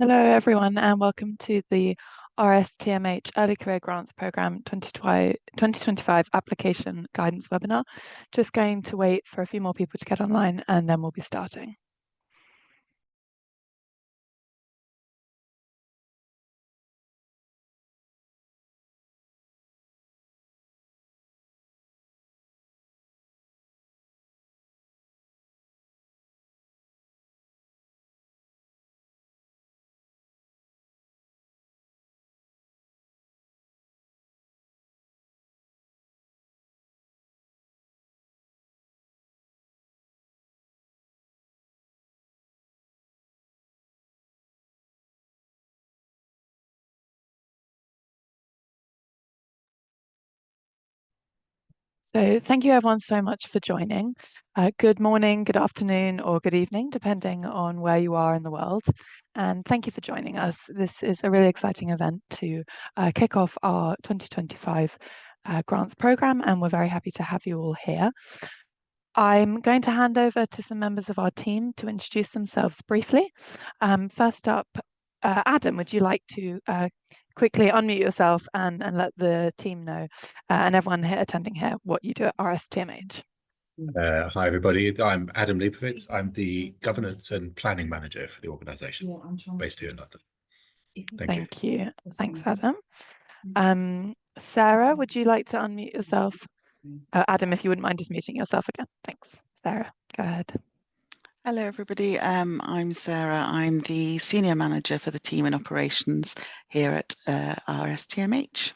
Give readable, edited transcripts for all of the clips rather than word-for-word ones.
Hello, everyone, and welcome to the RSTMH Early Career Grants Program 2025 Application Guidance Webinar. Just going to wait for a few more people to get online, and then we'll be starting. So thank you everyone so much for joining. Good morning, good afternoon, or good evening, depending on where you are in the world. And thank you for joining us. This is a really exciting event to kick off our 2025 grants program, and we're very happy to have you all here. I'm going to hand over to some members of our team to introduce themselves briefly. First up, Adam, would you like to quickly unmute yourself and let the team know and everyone here attending here what you do at RSTMH? Hi, everybody. I'm Adam Leibovitz. I'm the Governance and Planning Manager for the organisation, based here in London. Thank you. Thanks, Adam. Sarah, would you like to unmute yourself? Adam, if you wouldn't mind just muting yourself again. Thanks. Sarah, go ahead. Hello, everybody. I'm Sarah. I'm the Senior Manager for the Team and Operations here at RSTMH.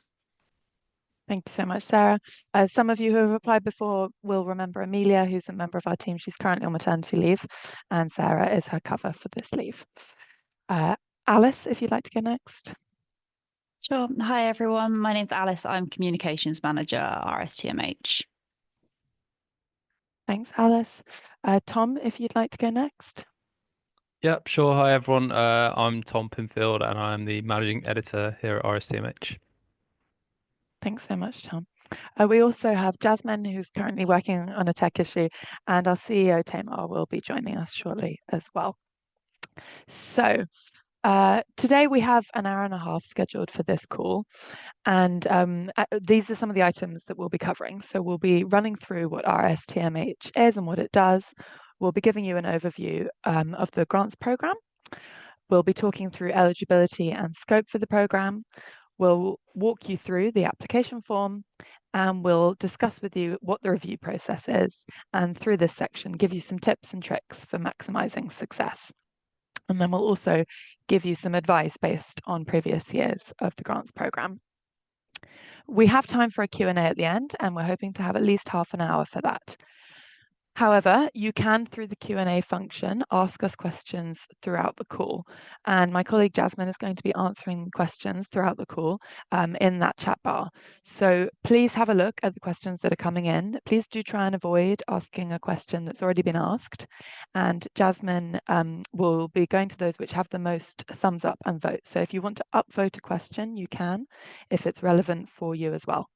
Thank you so much, Sarah. Some of you who have applied before will remember Amelia, who's a member of our team. She's currently on maternity leave, and Sarah is her cover for this leave. Alice, if you'd like to go next. Sure. Hi, everyone. My name's Alice. I'm Communications Manager at RSTMH. Thanks, Alice. Tom, if you'd like to go next. Yep, sure. Hi, everyone. I'm Tom Pinfield, and I'm the Managing Editor here at RSTMH. Thanks so much, Tom. We also have Jasmine, who's currently working on a tech issue, and our CEO, Tamar, will be joining us shortly as well. So today we have an hour and a half scheduled for this call, and these are some of the items that we'll be covering. So we'll be running through what RSTMH is and what it does. We'll be giving you an overview of the grants program. We'll be talking through eligibility and scope for the program. We'll walk you through the application form, and we'll discuss with you what the review process is, and through this section give you some tips and tricks for maximizing success. And then we'll also give you some advice based on previous years of the grants program. We have time for a Q&A at the end, and we're hoping to have at least half an hour for that. However, you can, through the Q&A function, ask us questions throughout the call. And my colleague Jasmine is going to be answering questions throughout the call in that chat bar. So please have a look at the questions that are coming in. Please do try and avoid asking a question that's already been asked. And Jasmine will be going to those which have the most thumbs up and vote. So if you want to upvote a question, you can, if it's relevant for you as well.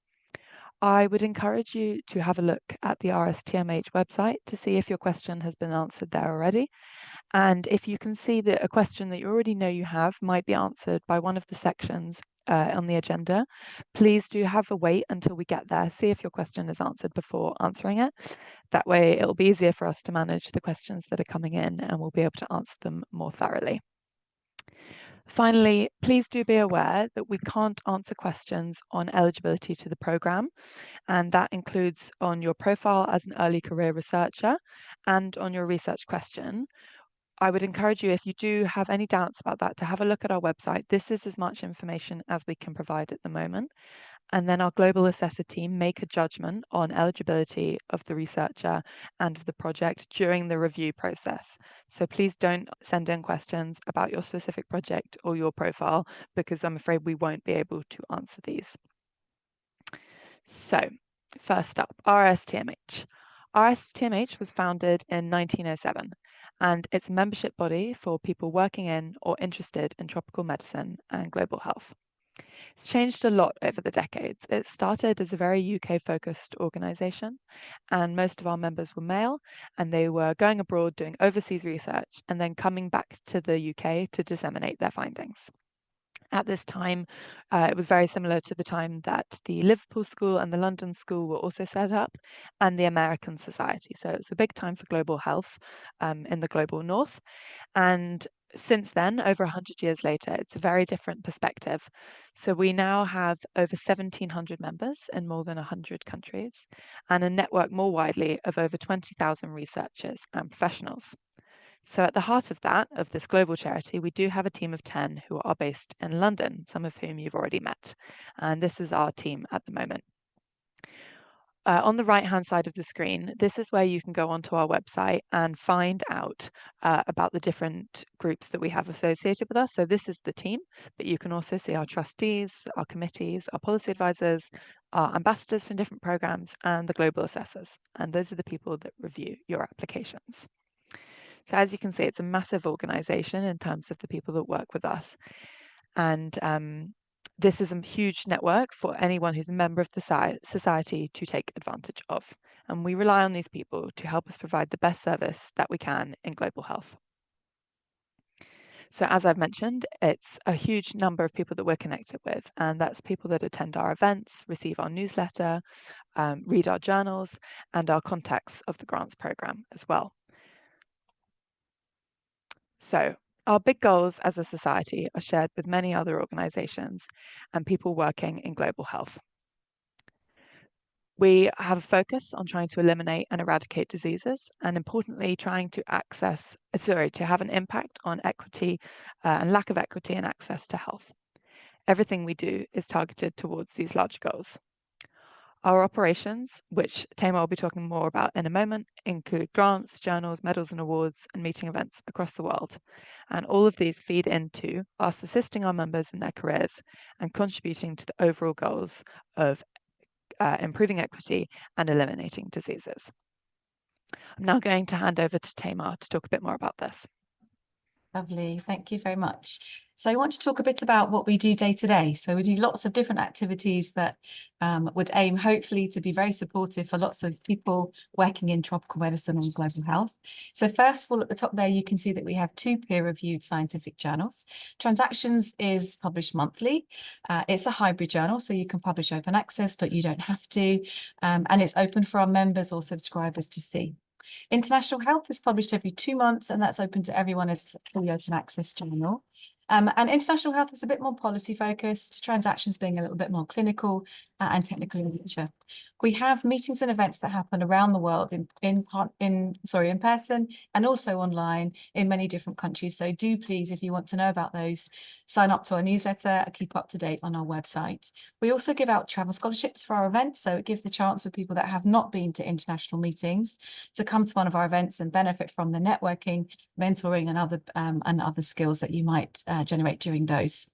I would encourage you to have a look at the RSTMH website to see if your question has been answered there already. And if you can see that a question that you already know you have might be answered by one of the sections on the agenda, please do have a wait until we get there. See if your question is answered before answering it. That way it'll be easier for us to manage the questions that are coming in, and we'll be able to answer them more thoroughly. Finally, please do be aware that we can't answer questions on eligibility to the programme, and that includes on your profile as an early career researcher and on your research question. I would encourage you, if you do have any doubts about that, to have a look at our website. This is as much information as we can provide at the moment. And then our global assessor team make a judgment on eligibility of the researcher and of the project during the review process. So please don't send in questions about your specific project or your profile, because I'm afraid we won't be able to answer these. So first up, RSTMH. RSTMH was founded in 1907, and it's a membership body for people working in or interested in tropical medicine and global health. It's changed a lot over the decades. It started as a very UK-focused organisation, and most of our members were male, and they were going abroad doing overseas research and then coming back to the UK to disseminate their findings. At this time, it was very similar to the time that the Liverpool School and the London School were also set up, and the American Society. So it's a big time for global health in the global north. And since then, over 100 years later, it's a very different perspective. So we now have over 1,700 members in more than 100 countries, and a network more widely of over 20,000 researchers and professionals. So at the heart of that, of this global charity, we do have a team of 10 who are based in London, some of whom you've already met. And this is our team at the moment. On the right-hand side of the screen, this is where you can go onto our website and find out about the different groups that we have associated with us. So this is the team, but you can also see our trustees, our committees, our policy advisors, our ambassadors from different programs, and the global assessors. And those are the people that review your applications. So as you can see, it's a massive organization in terms of the people that work with us. And this is a huge network for anyone who's a member of the society to take advantage of. And we rely on these people to help us provide the best service that we can in global health. So as I've mentioned, it's a huge number of people that we're connected with, and that's people that attend our events, receive our newsletter, read our journals, and are contacts of the grants program as well. So our big goals as a society are shared with many other organizations and people working in global health. We have a focus on trying to eliminate and eradicate diseases, and importantly, trying to have an impact on equity and lack of equity and access to health. Everything we do is targeted towards these large goals. Our operations, which Tamar will be talking more about in a moment, include grants, journals, medals and awards, and meeting events across the world. And all of these feed into us assisting our members in their careers and contributing to the overall goals of improving equity and eliminating diseases. I'm now going to hand over to Tamar to talk a bit more about this. Lovely, thank you very much. So I want to talk a bit about what we do day to day. So we do lots of different activities that would aim hopefully to be very supportive for lots of people working in tropical medicine and global health. So first of all, at the top there, you can see that we have 2 peer-reviewed scientific journals. Transactions is published monthly. It's a hybrid journal, so you can publish open access, but you don't have to. And it's open for our members or subscribers to see. International Health is published every 2 months, and that's open to everyone as a fully open access journal. And International Health is a bit more policy focused, transactions being a little bit more clinical and technical in nature. We have meetings and events that happen around the world in person and also online in many different countries. So do please, if you want to know about those, sign up to our newsletter and keep up to date on our website. We also give out travel scholarships for our events. So it gives the chance for people that have not been to international meetings to come to one of our events and benefit from the networking, mentoring and other skills that you might generate during those.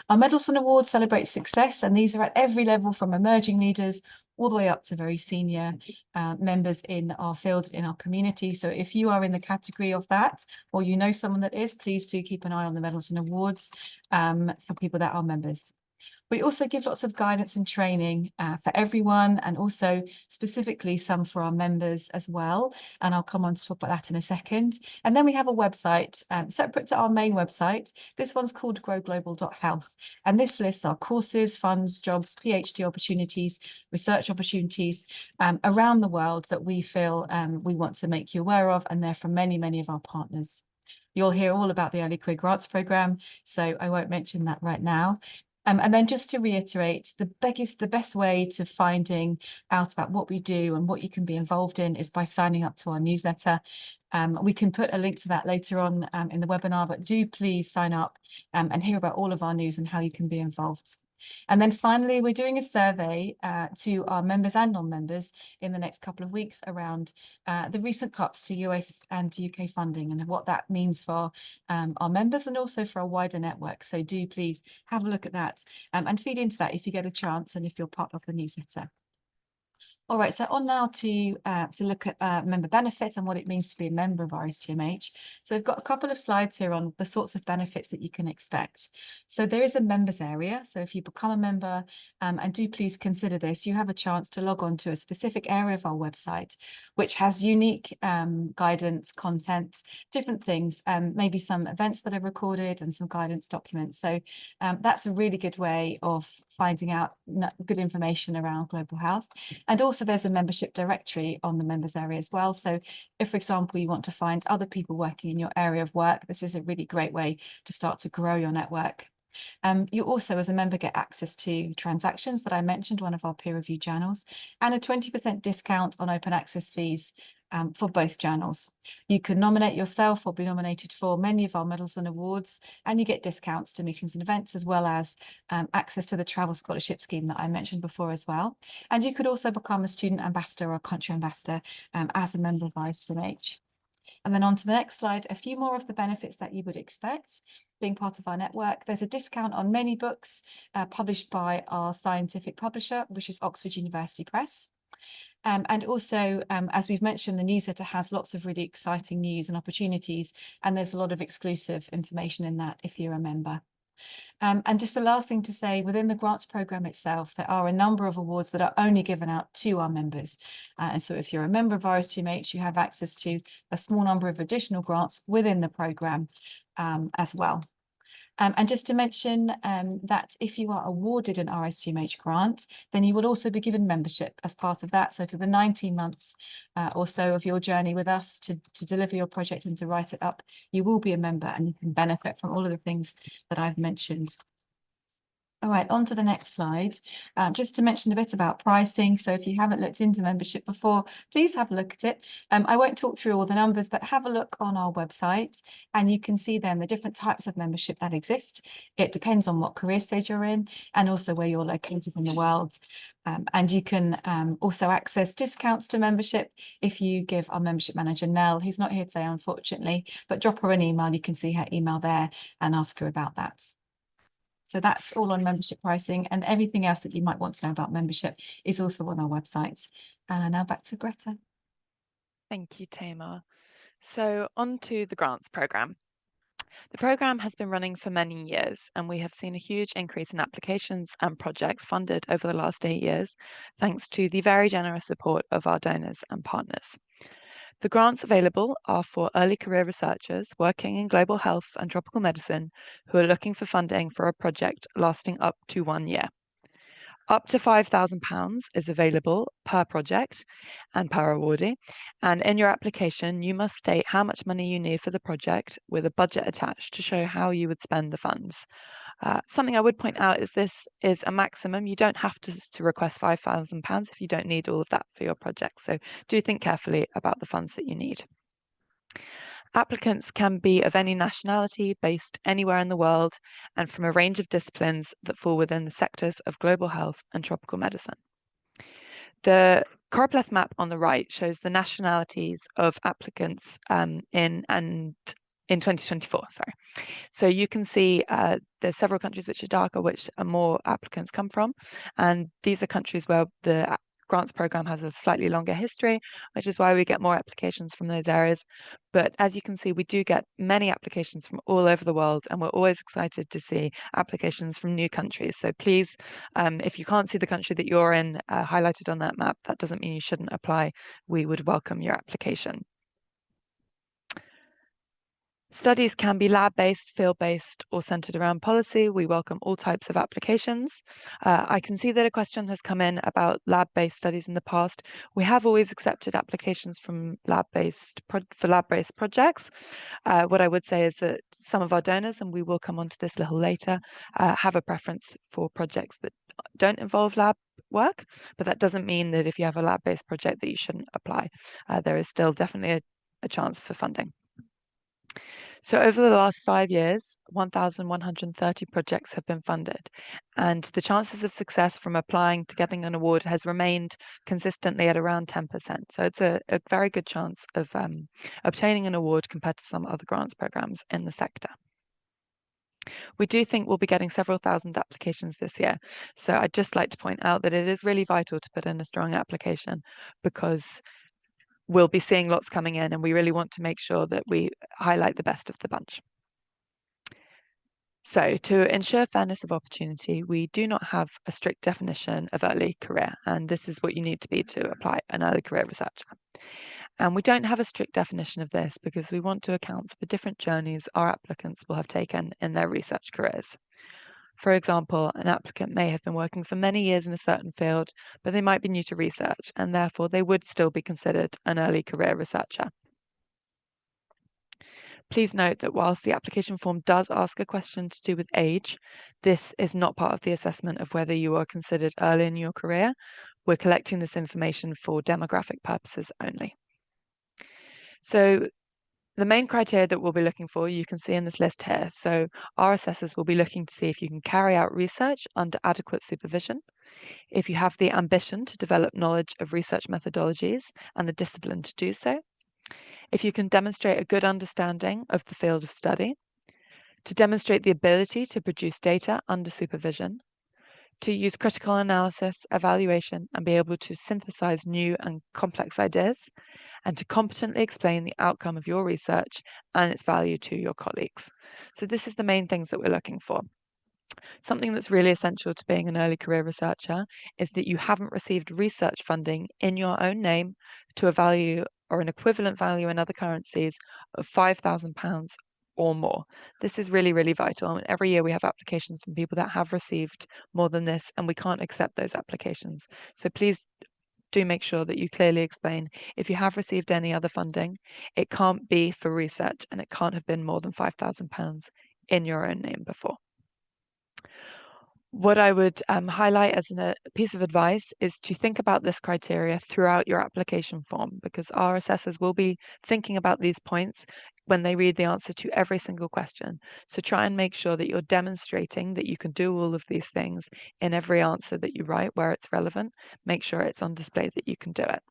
Our medals and awards celebrate success, and these are at every level from emerging leaders all the way up to very senior members in our field, in our community. So if you are in the category of that, or you know someone that is, please do keep an eye on the medals and awards for people that are members. We also give lots of guidance and training for everyone, and also specifically some for our members as well. And I'll come on to talk about that in a second. And then we have a website separate to our main website. This one's called growglobal.health. And this lists our courses, funds, jobs, PhD opportunities, research opportunities around the world that we feel we want to make you aware of. And they're from many, many of our partners. You'll hear all about the Early Career Grants program, so I won't mention that right now. And then just to reiterate, the best way to finding out about what we do and what you can be involved in is by signing up to our newsletter. We can put a link to that later on in the webinar, but do please sign up and hear about all of our news and how you can be involved. And then finally, we're doing a survey to our members and non-members in the next couple of weeks around the recent cuts to US and UK funding and what that means for our members and also for a wider network. So do please have a look at that and feed into that if you get a chance and if you're part of the newsletter. All right, so on now to look at member benefits and what it means to be a member of RSTMH. So we've got a couple of slides here on the sorts of benefits that you can expect. So there is a members area. So if you become a member, and do please consider this, you have a chance to log on to a specific area of our website, which has unique guidance, content, different things, maybe some events that are recorded and some guidance documents. So that's a really good way of finding out good information around global health. And also there's a membership directory on the members area as well. So if, for example, you want to find other people working in your area of work, this is a really great way to start to grow your network. You also, as a member, get access to transactions that I mentioned, one of our peer review journals, and a 20% discount on open access fees for both journals. You can nominate yourself or be nominated for many of our medals and awards, and you get discounts to meetings and events, as well as access to the travel scholarship scheme that I mentioned before as well. And you could also become a student ambassador or a country ambassador as a member of RSTMH. And then on to the next slide, a few more of the benefits that you would expect being part of our network. There's a discount on many books published by our scientific publisher, which is Oxford University Press. And also, as we've mentioned, the newsletter has lots of really exciting news and opportunities, and there's a lot of exclusive information in that if you're a member. And just the last thing to say, within the grants program itself, there are a number of awards that are only given out to our members. And so if you're a member of RSTMH, you have access to a small number of additional grants within the program as well. And just to mention that if you are awarded an RSTMH grant, then you will also be given membership as part of that. So for the 19 months or so of your journey with us to deliver your project and to write it up, you will be a member and you can benefit from all of the things that I've mentioned. All right, on to the next slide. Just to mention a bit about pricing. So if you haven't looked into membership before, please have a look at it. I won't talk through all the numbers, but have a look on our website and you can see then the different types of membership that exist. It depends on what career stage you're in and also where you're located in the world. And you can also access discounts to membership if you give our membership manager, Nell, who's not here today, unfortunately, but drop her an email. You can see her email there and ask her about that. So that's all on membership pricing, and everything else that you might want to know about membership is also on our website. Now back to Greta. Thank you, Tamar. So on to the grants programme. The programme has been running for many years, and we have seen a huge increase in applications and projects funded over the last 8 years, thanks to the very generous support of our donors and partners. The grants available are for early career researchers working in global health and tropical medicine who are looking for funding for a project lasting up to 1 year. Up to £5,000 is available per project and per awardee, and in your application you must state how much money you need for the project with a budget attached to show how you would spend the funds. Something I would point out is this is a maximum. You don't have to request £5,000 if you don't need all of that for your project. So do think carefully about the funds that you need. Applicants can be of any nationality, based anywhere in the world, and from a range of disciplines that fall within the sectors of global health and tropical medicine. The choropleth map on the right shows the nationalities of applicants in 2024, sorry. So you can see there's several countries which are darker, which are more applicants come from. And these are countries where the grants program has a slightly longer history, which is why we get more applications from those areas. But as you can see, we do get many applications from all over the world, and we're always excited to see applications from new countries. So please, if you can't see the country that you're in highlighted on that map, that doesn't mean you shouldn't apply. We would welcome your application. Studies can be lab-based, field-based, or centered around policy. We welcome all types of applications. I can see that a question has come in about lab-based studies in the past. We have always accepted applications from lab-based projects. What I would say is that some of our donors, and we will come on to this a little later, have a preference for projects that don't involve lab work, but that doesn't mean that if you have a lab-based project that you shouldn't apply. There is still definitely a chance for funding. So over the last 5 years, 1,130 projects have been funded, and the chances of success from applying to getting an award has remained consistently at around 10%. So it's a very good chance of obtaining an award compared to some other grants programs in the sector. We do think we'll be getting several thousand applications this year. So I'd just like to point out that it is really vital to put in a strong application, because we'll be seeing lots coming in and we really want to make sure that we highlight the best of the bunch. So to ensure fairness of opportunity, we do not have a strict definition of early career, and this is what you need to be to apply an early career researcher. And we don't have a strict definition of this because we want to account for the different journeys our applicants will have taken in their research careers. For example, an applicant may have been working for many years in a certain field, but they might be new to research, and therefore they would still be considered an early career researcher. Please note that whilst the application form does ask a question to do with age, this is not part of the assessment of whether you are considered early in your career. We're collecting this information for demographic purposes only. So the main criteria that we'll be looking for, you can see in this list here. So our assessors will be looking to see if you can carry out research under adequate supervision, if you have the ambition to develop knowledge of research methodologies and the discipline to do so, if you can demonstrate a good understanding of the field of study, to demonstrate the ability to produce data under supervision, to use critical analysis, evaluation, and be able to synthesize new and complex ideas, and to competently explain the outcome of your research and its value to your colleagues. So this is the main things that we're looking for. Something that's really essential to being an early career researcher is that you haven't received research funding in your own name to a value or an equivalent value in other currencies of £5,000 or more. This is really, really vital. And every year we have applications from people that have received more than this, and we can't accept those applications. So please do make sure that you clearly explain if you have received any other funding, it can't be for research and it can't have been more than £5,000 in your own name before. What I would highlight as a piece of advice is to think about this criteria throughout your application form, because our assessors will be thinking about these points when they read the answer to every single question. So try and make sure that you're demonstrating that you can do all of these things in every answer that you write where it's relevant. Make sure it's on display that you can do it.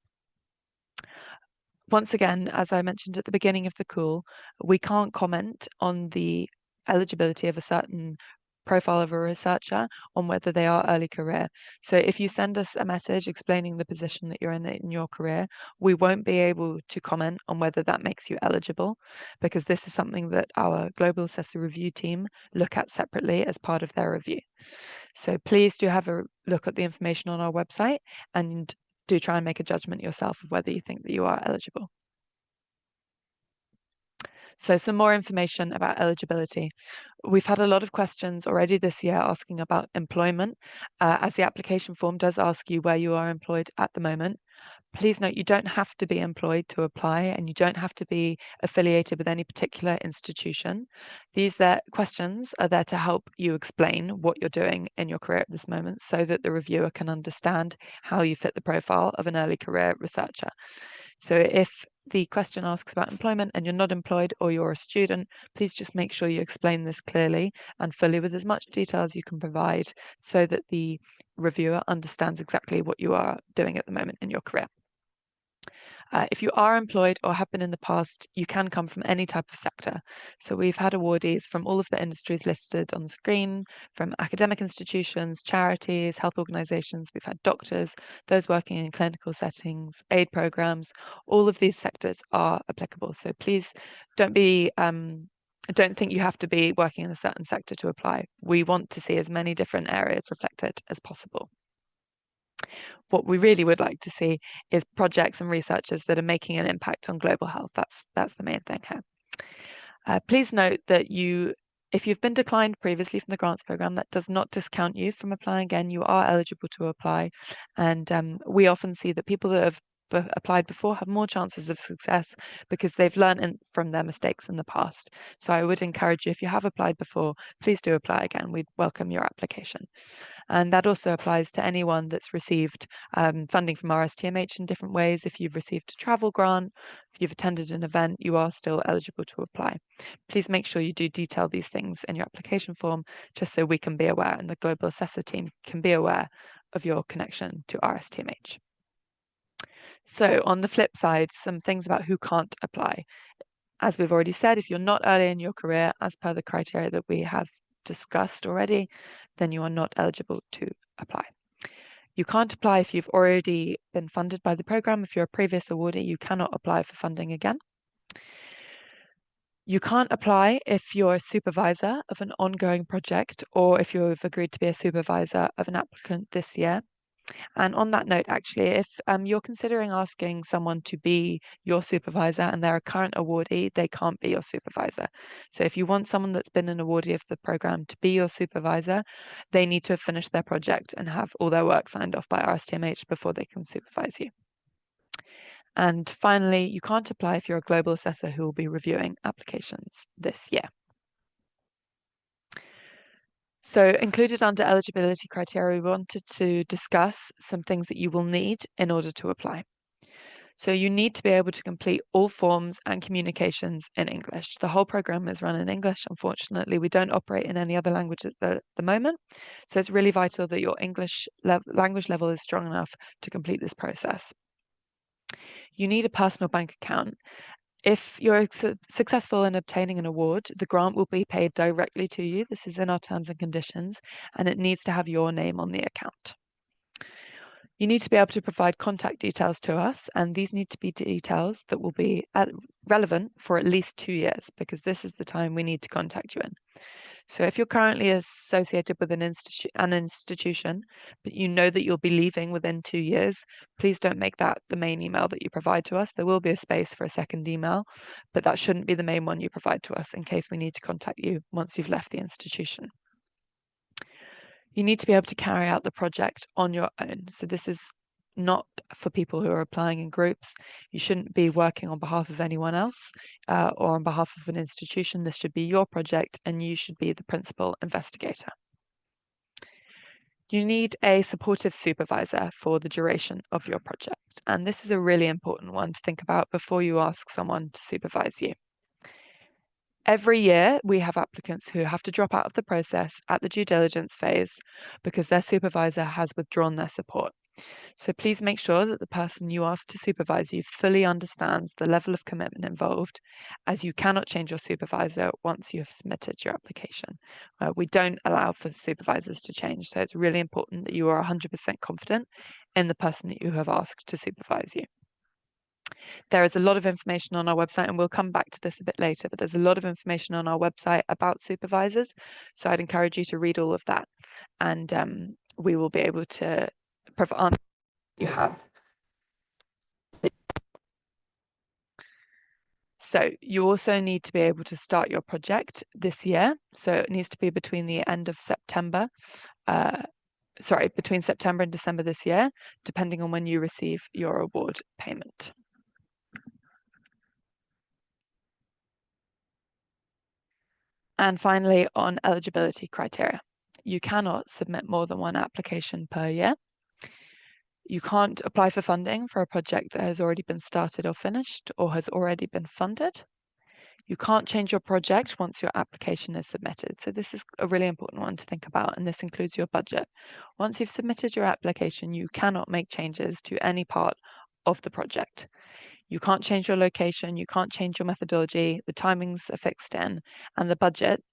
Once again, as I mentioned at the beginning of the call, we can't comment on the eligibility of a certain profile of a researcher on whether they are early career. So if you send us a message explaining the position that you're in your career, we won't be able to comment on whether that makes you eligible, because this is something that our Global Assessor Review team look at separately as part of their review. So please do have a look at the information on our website and do try and make a judgment yourself of whether you think that you are eligible. So some more information about eligibility. We've had a lot of questions already this year asking about employment, as the application form does ask you where you are employed at the moment. Please note you don't have to be employed to apply, and you don't have to be affiliated with any particular institution. These questions are there to help you explain what you're doing in your career at this moment so that the reviewer can understand how you fit the profile of an early career researcher. So if the question asks about employment and you're not employed or you're a student, please just make sure you explain this clearly and fully with as much detail as you can provide so that the reviewer understands exactly what you are doing at the moment in your career. If you are employed or have been in the past, you can come from any type of sector. So we've had awardees from all of the industries listed on the screen, from academic institutions, charities, health organisations. We've had doctors, those working in clinical settings, aid programmes. All of these sectors are applicable. So please don't think you have to be working in a certain sector to apply. We want to see as many different areas reflected as possible. What we really would like to see is projects and researchers that are making an impact on global health. That's the main thing here. Please note that if you've been declined previously from the grants program, that does not discount you from applying again. You are eligible to apply, and we often see that people that have applied before have more chances of success because they've learned from their mistakes in the past. So I would encourage you, if you have applied before, please do apply again. We'd welcome your application. And that also applies to anyone that's received funding from RSTMH in different ways. If you've received a travel grant, if you've attended an event, you are still eligible to apply. Please make sure you do detail these things in your application form, just so we can be aware and the Global Assessor team can be aware of your connection to RSTMH. So on the flip side, some things about who can't apply. As we've already said, if you're not early in your career, as per the criteria that we have discussed already, then you are not eligible to apply. You can't apply if you've already been funded by the program. If you're a previous awardee, you cannot apply for funding again. You can't apply if you're a supervisor of an ongoing project or if you've agreed to be a supervisor of an applicant this year. And on that note, actually, if you're considering asking someone to be your supervisor and they're a current awardee, they can't be your supervisor. So if you want someone that's been an awardee of the program to be your supervisor, they need to have finished their project and have all their work signed off by RSTMH before they can supervise you. And finally, you can't apply if you're a global assessor who will be reviewing applications this year. So included under eligibility criteria, we wanted to discuss some things that you will need in order to apply. So you need to be able to complete all forms and communications in English. The whole program is run in English. Unfortunately, we don't operate in any other languages at the moment. So it's really vital that your English language level is strong enough to complete this process. You need a personal bank account. If you're successful in obtaining an award, the grant will be paid directly to you. This is in our terms and conditions, and it needs to have your name on the account. You need to be able to provide contact details to us, and these need to be details that will be relevant for at least 2 years, because this is the time we need to contact you in. So if you're currently associated with an institution, but you know that you'll be leaving within 2 years, please don't make that the main email that you provide to us. There will be a space for a second email, but that shouldn't be the main one you provide to us in case we need to contact you once you've left the institution. You need to be able to carry out the project on your own. So this is not for people who are applying in groups. You shouldn't be working on behalf of anyone else or on behalf of an institution. This should be your project and you should be the principal investigator. You need a supportive supervisor for the duration of your project. And this is a really important one to think about before you ask someone to supervise you. Every year, we have applicants who have to drop out of the process at the due diligence phase because their supervisor has withdrawn their support. So please make sure that the person you ask to supervise you fully understands the level of commitment involved, as you cannot change your supervisor once you have submitted your application. We don't allow for supervisors to change, so it's really important that you are 100% confident in the person that you have asked to supervise you. There is a lot of information on our website, and we'll come back to this a bit later, but there's a lot of information on our website about supervisors. So I'd encourage you to read all of that, and we will be able to provide you have. So you also need to be able to start your project this year. So it needs to be between the end of September, between September and December this year, depending on when you receive your award payment. And finally, on eligibility criteria, you cannot submit more than one application per year. You can't apply for funding for a project that has already been started or finished or has already been funded. You can't change your project once your application is submitted. So this is a really important one to think about, and this includes your budget. Once you've submitted your application, you cannot make changes to any part of the project. You can't change your location, you can't change your methodology, the timings are fixed in, and the budget,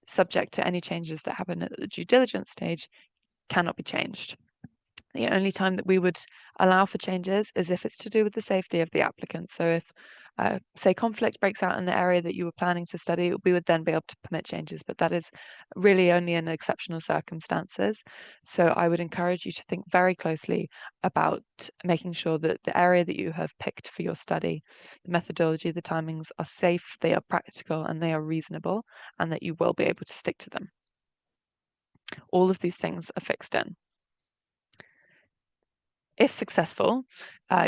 subject to any changes that happen at the due diligence stage, cannot be changed. The only time that we would allow for changes is if it's to do with the safety of the applicant. So if, say, conflict breaks out in the area that you were planning to study, we would then be able to permit changes, but that is really only in exceptional circumstances. So I would encourage you to think very closely about making sure that the area that you have picked for your study, the methodology, the timings are safe, they are practical, and they are reasonable, and that you will be able to stick to them. All of these things are fixed in. If successful,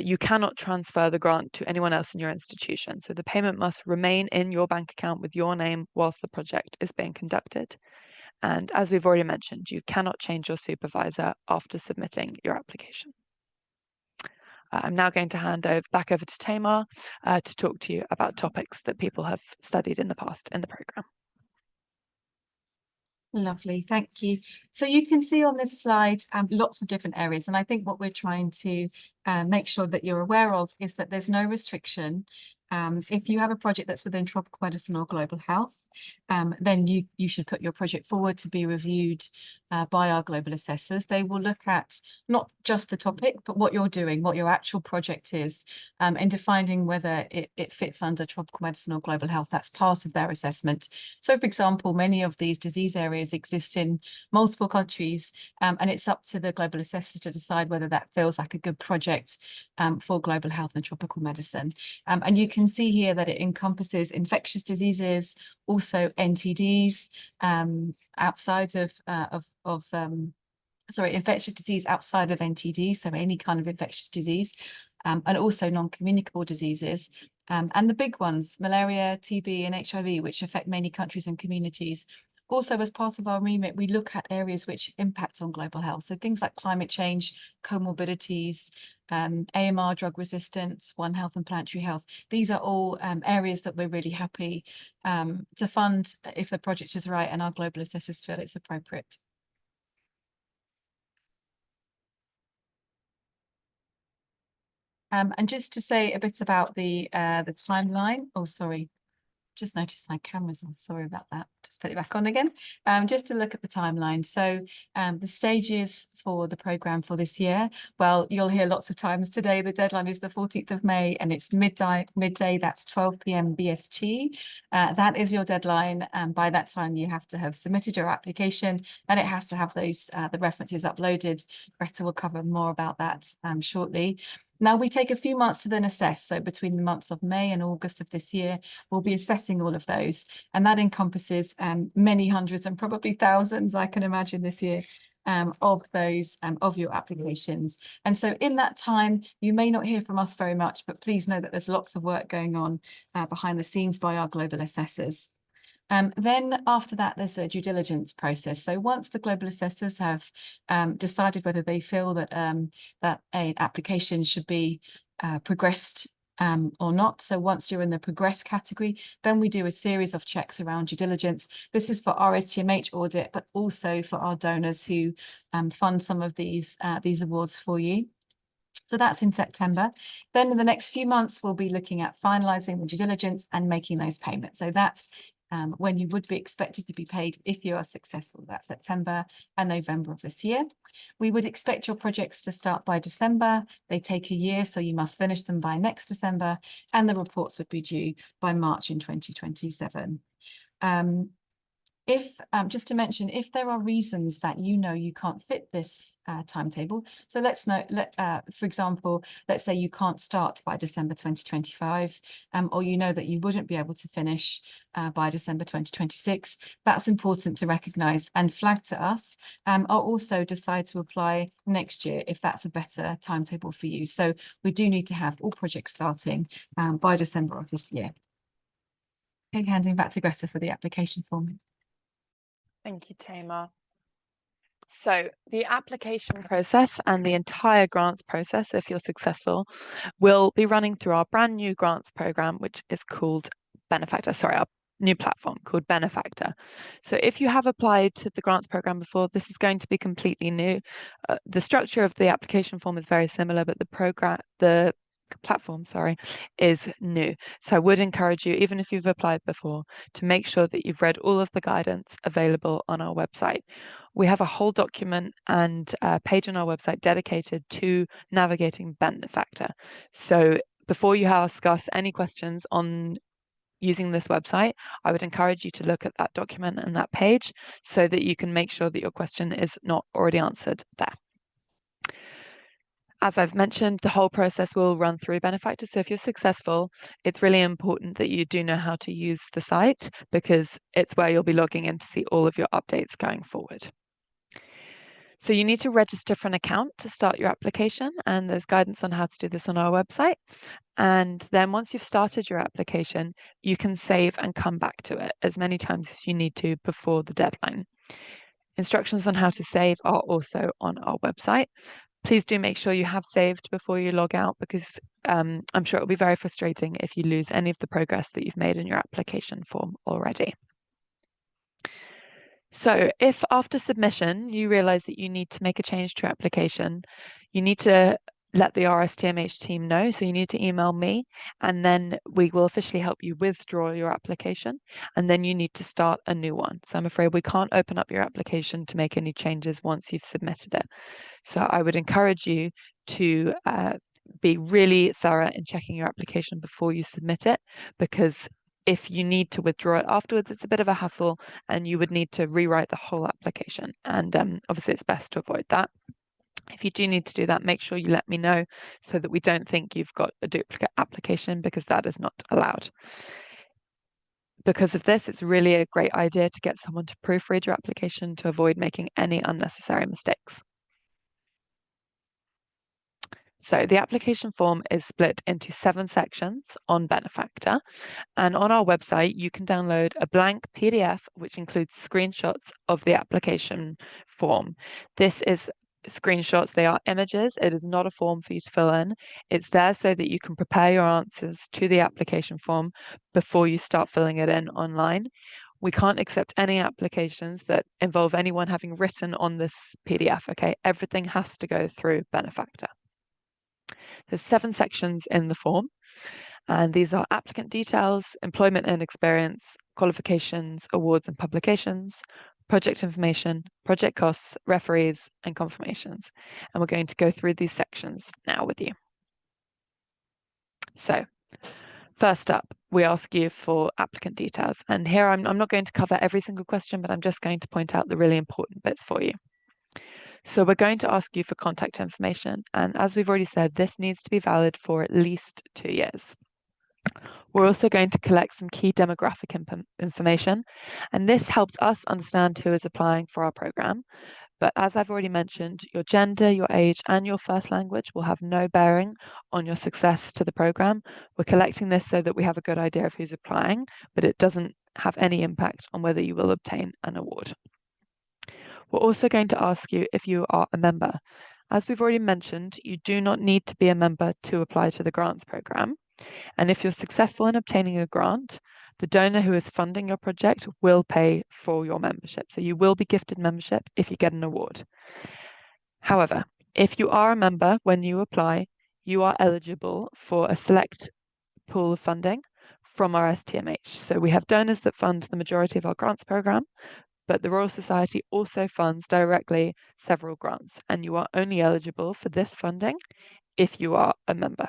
you cannot transfer the grant to anyone else in your institution. So the payment must remain in your bank account with your name whilst the project is being conducted. And as we've already mentioned, you cannot change your supervisor after submitting your application. I'm now going to hand back over to Tamar to talk to you about topics that people have studied in the past in the programme. Lovely, thank you. So you can see on this slide lots of different areas, and I think what we're trying to make sure that you're aware of is that there's no restriction If you have a project that's within tropical medicine or global health, then you should put your project forward to be reviewed by our global assessors. They will look at not just the topic, but what you're doing, what your actual project is, and defining whether it fits under tropical medicine or global health. That's part of their assessment. So, for example, many of these disease areas exist in multiple countries, and it's up to the global assessors to decide whether that feels like a good project for global health and tropical medicine. And you can see here that it encompasses infectious diseases, also NTDs, outside of infectious disease outside of NTD, so any kind of infectious disease, and also non-communicable diseases. And the big ones, malaria, TB, and HIV, which affect many countries and communities. Also, as part of our remit, we look at areas which impact on global health. So things like climate change, comorbidities, AMR, drug resistance, One Health and planetary health. These are all areas that we're really happy to fund if the project is right and our global assessors feel it's appropriate. And just to say a bit about the timeline. Oh, sorry. Just noticed my camera's off. Sorry about that. Just put it back on again. Just to look at the timeline. So the stages for the programme for this year, well, you'll hear lots of times today. The deadline is the 14th of May and it's midday, that's 12 p.m. BST. That is your deadline. And by that time, you have to have submitted your application and it has to have those the references uploaded. Greta will cover more about that shortly. Now, we take a few months to then assess. So between the months of May and August of this year, we'll be assessing all of those. And that encompasses many hundreds and probably thousands, I can imagine this year, of those, of your applications. And so in that time, you may not hear from us very much, but please know that there's lots of work going on behind the scenes by our global assessors. Then after that, there's a due diligence process. So once the global assessors have decided whether they feel that that an application should be progressed or not. So once you're in the progress category, then we do a series of checks around due diligence. This is for RSTMH audit, but also for our donors who fund some of these awards for you. So that's in September. Then in the next few months, we'll be looking at finalising the due diligence and making those payments. So that's when you would be expected to be paid if you are successful. That's September and November of this year. We would expect your projects to start by December. They take a year, so you must finish them by next December, and the reports would be due by March in 2027. If just to mention, if there are reasons that you know you can't fit this timetable, so let's note, for example, let's say you can't start by December 2025, or you know that you wouldn't be able to finish by December 2026, that's important to recognise and flag to us, or also decide to apply next year if that's a better timetable for you. So we do need to have all projects starting by December of this year. Okay, handing back to Greta for the application form. Thank you, Tamar. So the application process and the entire grants process, if you're successful, will be running through our brand new grants program, which is called Benefactor. Sorry, our new platform called Benefactor. So if you have applied to the grants program before, this is going to be completely new. The structure of the application form is very similar, but the platform, is new. So I would encourage you, even if you've applied before, to make sure that you've read all of the guidance available on our website. We have a whole document and page on our website dedicated to navigating Benefactor. So before you ask us any questions on using this website, I would encourage you to look at that document and that page so that you can make sure that your question is not already answered there. As I've mentioned, the whole process will run through Benefactor. So if you're successful, it's really important that you do know how to use the site because it's where you'll be logging in to see all of your updates going forward. So you need to register for an account to start your application, and there's guidance on how to do this on our website. And then once you've started your application, you can save and come back to it as many times as you need to before the deadline. Instructions on how to save are also on our website. Please do make sure you have saved before you log out because I'm sure it'll be very frustrating if you lose any of the progress that you've made in your application form already. So if after submission you realise that you need to make a change to your application, you need to let the RSTMH team know. So you need to email me, and then we will officially help you withdraw your application, and then you need to start a new one. So I'm afraid we can't open up your application to make any changes once you've submitted it. So I would encourage you to be really thorough in checking your application before you submit it, because if you need to withdraw it afterwards, it's a bit of a hassle and you would need to rewrite the whole application. And obviously it's best to avoid that. If you do need to do that, make sure you let me know so that we don't think you've got a duplicate application, because that is not allowed. Because of this, it's really a great idea to get someone to proofread your application to avoid making any unnecessary mistakes. So the application form is split into 7 sections on Benefactor, and on our website you can download a blank PDF which includes screenshots of the application form. This is screenshots, they are images, it is not a form for you to fill in. It's there so that you can prepare your answers to the application form before you start filling it in online. We can't accept any applications that involve anyone having written on this PDF, okay? Everything has to go through Benefactor. There's 7 sections in the form, and these are applicant details, employment and experience, qualifications, awards and publications, project information, project costs, referees, and confirmations. And we're going to go through these sections now with you. So, first up, we ask you for applicant details. And here I'm not going to cover every single question, but I'm just going to point out the really important bits for you. So we're going to ask you for contact information, and as we've already said, this needs to be valid for at least 2 years. We're also going to collect some key demographic information, and this helps us understand who is applying for our program. But as I've already mentioned, your gender, your age, and your first language will have no bearing on your success to the program. We're collecting this so that we have a good idea of who's applying, but it doesn't have any impact on whether you will obtain an award. We're also going to ask you if you are a member. As we've already mentioned, you do not need to be a member to apply to the grants program. And if you're successful in obtaining a grant, the donor who is funding your project will pay for your membership. So you will be gifted membership if you get an award. However, if you are a member when you apply, you are eligible for a select pool of funding from RSTMH. So we have donors that fund the majority of our grants program, but the Royal Society also funds directly several grants, and you are only eligible for this funding if you are a member.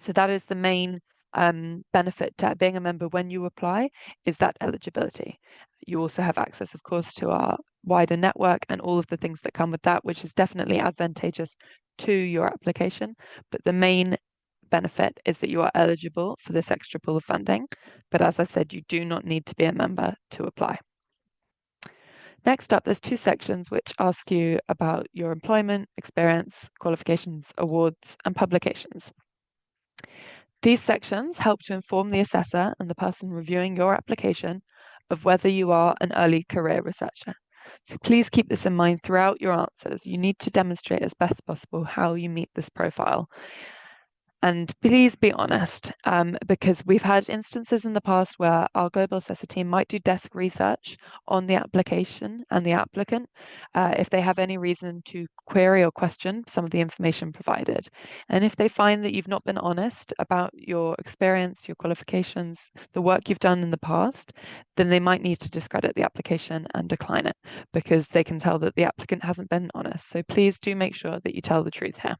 So that is the main benefit to being a member when you apply, is that eligibility. You also have access, of course, to our wider network and all of the things that come with that, which is definitely advantageous to your application. But the main benefit is that you are eligible for this extra pool of funding. But as I said, you do not need to be a member to apply. Next up, there's 2 sections which ask you about your employment, experience, qualifications, awards, and publications. These sections help to inform the assessor and the person reviewing your application of whether you are an early career researcher. So please keep this in mind throughout your answers. You need to demonstrate as best possible how you meet this profile. And please be honest, because we've had instances in the past where our global assessor team might do desk research on the application and the applicant if they have any reason to query or question some of the information provided. And if they find that you've not been honest about your experience, your qualifications, the work you've done in the past, then they might need to discredit the application and decline it, because they can tell that the applicant hasn't been honest. So please do make sure that you tell the truth here.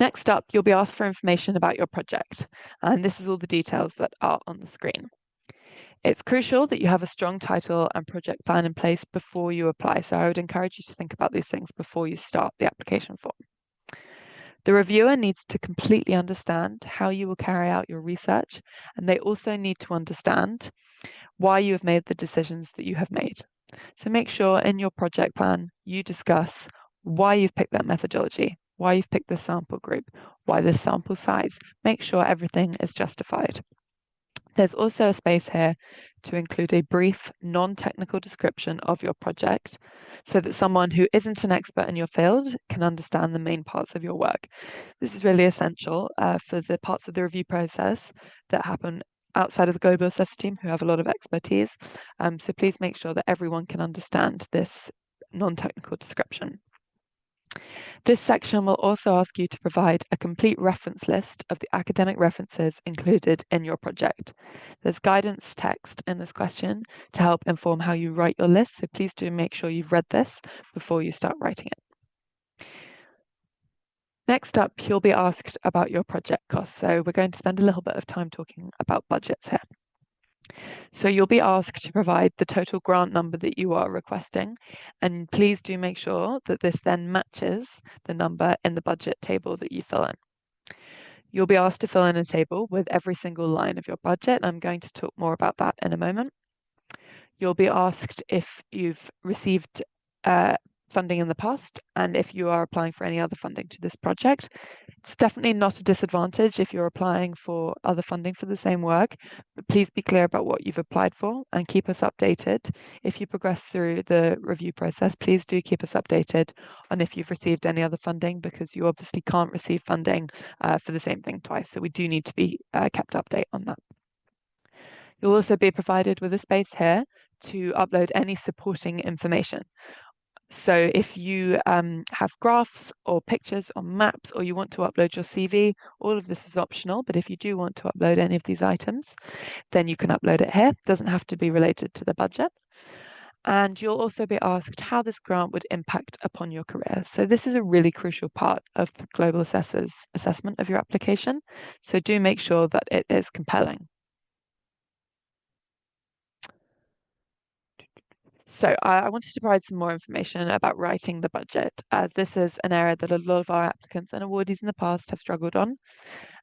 Next up, you'll be asked for information about your project, and this is all the details that are on the screen. It's crucial that you have a strong title and project plan in place before you apply, so I would encourage you to think about these things before you start the application form. The reviewer needs to completely understand how you will carry out your research, and they also need to understand why you have made the decisions that you have made. So make sure in your project plan you discuss why you've picked that methodology, why you've picked this sample group, why this sample size. Make sure everything is justified. There's also a space here to include a brief, non-technical description of your project so that someone who isn't an expert in your field can understand the main parts of your work. This is really essential for the parts of the review process that happen outside of the global assessor team who have a lot of expertise. So please make sure that everyone can understand this non-technical description. This section will also ask you to provide a complete reference list of the academic references included in your project. There's guidance text in this question to help inform how you write your list, so please do make sure you've read this before you start writing it. Next up, you'll be asked about your project costs. So we're going to spend a little bit of time talking about budgets here. So you'll be asked to provide the total grant number that you are requesting, and please do make sure that this then matches the number in the budget table that you fill in. You'll be asked to fill in a table with every single line of your budget. I'm going to talk more about that in a moment. You'll be asked if you've received funding in the past and if you are applying for any other funding to this project. It's definitely not a disadvantage if you're applying for other funding for the same work, but please be clear about what you've applied for and keep us updated. If you progress through the review process, please do keep us updated on if you've received any other funding, because you obviously can't receive funding for the same thing twice. So we do need to be kept update on that. You'll also be provided with a space here to upload any supporting information. So if you have graphs or pictures or maps, or you want to upload your CV, all of this is optional. But if you do want to upload any of these items, then you can upload it here. It doesn't have to be related to the budget. And you'll also be asked how this grant would impact upon your career. So this is a really crucial part of the Global Assessor's assessment of your application. So do make sure that it is compelling. So I wanted to provide some more information about writing the budget, as this is an area that a lot of our applicants and awardees in the past have struggled on.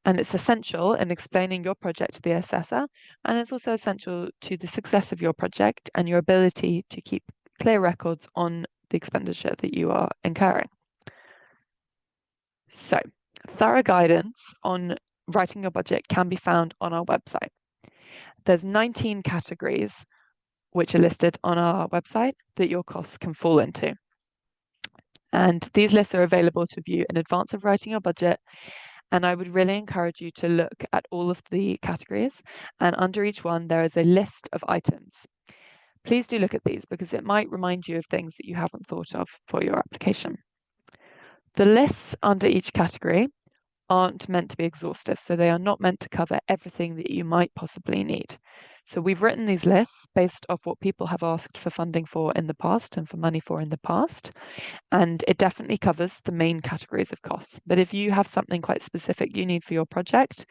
And it's essential in explaining your project to the assessor, and it's also essential to the success of your project and your ability to keep clear records on the expenditure that you are incurring. So, thorough guidance on writing your budget can be found on our website. There's 19 categories which are listed on our website that your costs can fall into. And these lists are available to view in advance of writing your budget. And I would really encourage you to look at all of the categories, and under each one, there is a list of items. Please do look at these, because it might remind you of things that you haven't thought of for your application. The lists under each category aren't meant to be exhaustive, so they are not meant to cover everything that you might possibly need. So we've written these lists based off what people have asked for funding for in the past and for money for in the past, and it definitely covers the main categories of costs. But if you have something quite specific you need for your project,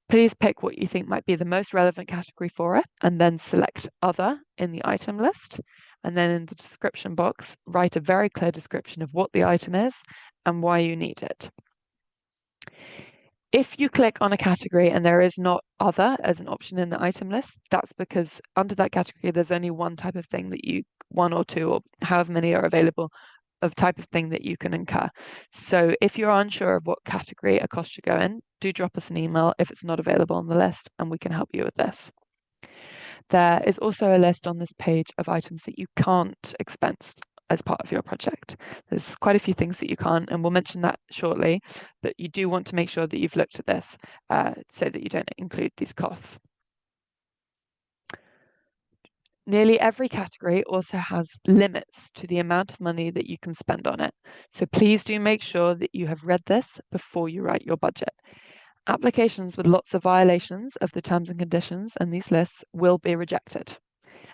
please pick what you think might be the most relevant category for it, and then select other in the item list. And then in the description box, write a very clear description of what the item is and why you need it. If you click on a category and there is not other as an option in the item list, that's because under that category, there's only one type of thing that one or two, or however many are available, of type of thing that you can incur. So if you're unsure of what category a cost should go in, do drop us an email if it's not available on the list, and we can help you with this. There is also a list on this page of items that you can't expense as part of your project. There's quite a few things that you can't, and we'll mention that shortly, but you do want to make sure that you've looked at this so that you don't include these costs. Nearly every category also has limits to the amount of money that you can spend on it. So please do make sure that you have read this before you write your budget. Applications with lots of violations of the terms and conditions and these lists will be rejected.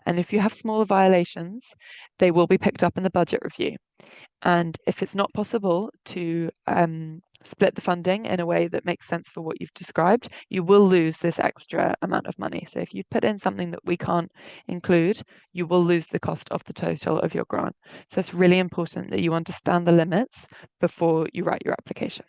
And if you have smaller violations, they will be picked up in the budget review. And if it's not possible to split the funding in a way that makes sense for what you've described, you will lose this extra amount of money. So if you put in something that we can't include, you will lose the cost of the total of your grant. So it's really important that you understand the limits before you write your application.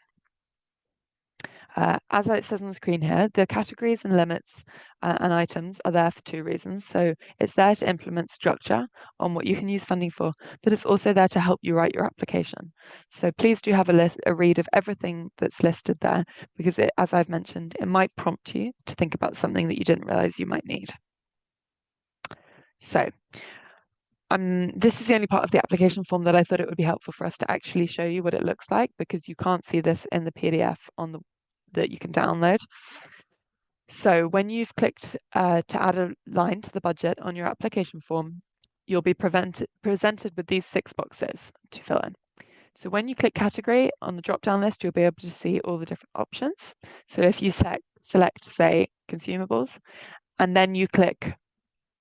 As it says on the screen here, the categories and limits and items are there for two reasons. So it's there to implement structure on what you can use funding for, but it's also there to help you write your application. So please do have a read of everything that's listed there, because as I've mentioned, it might prompt you to think about something that you didn't realize you might need. So this is the only part of the application form that I thought it would be helpful for us to actually show you what it looks like, because you can't see this in the PDF that you can download. So when you've clicked to add a line to the budget on your application form, you'll be presented with these 6 boxes to fill in. So when you click category on the drop-down list, you'll be able to see all the different options. So if you select, say, consumables, and then you click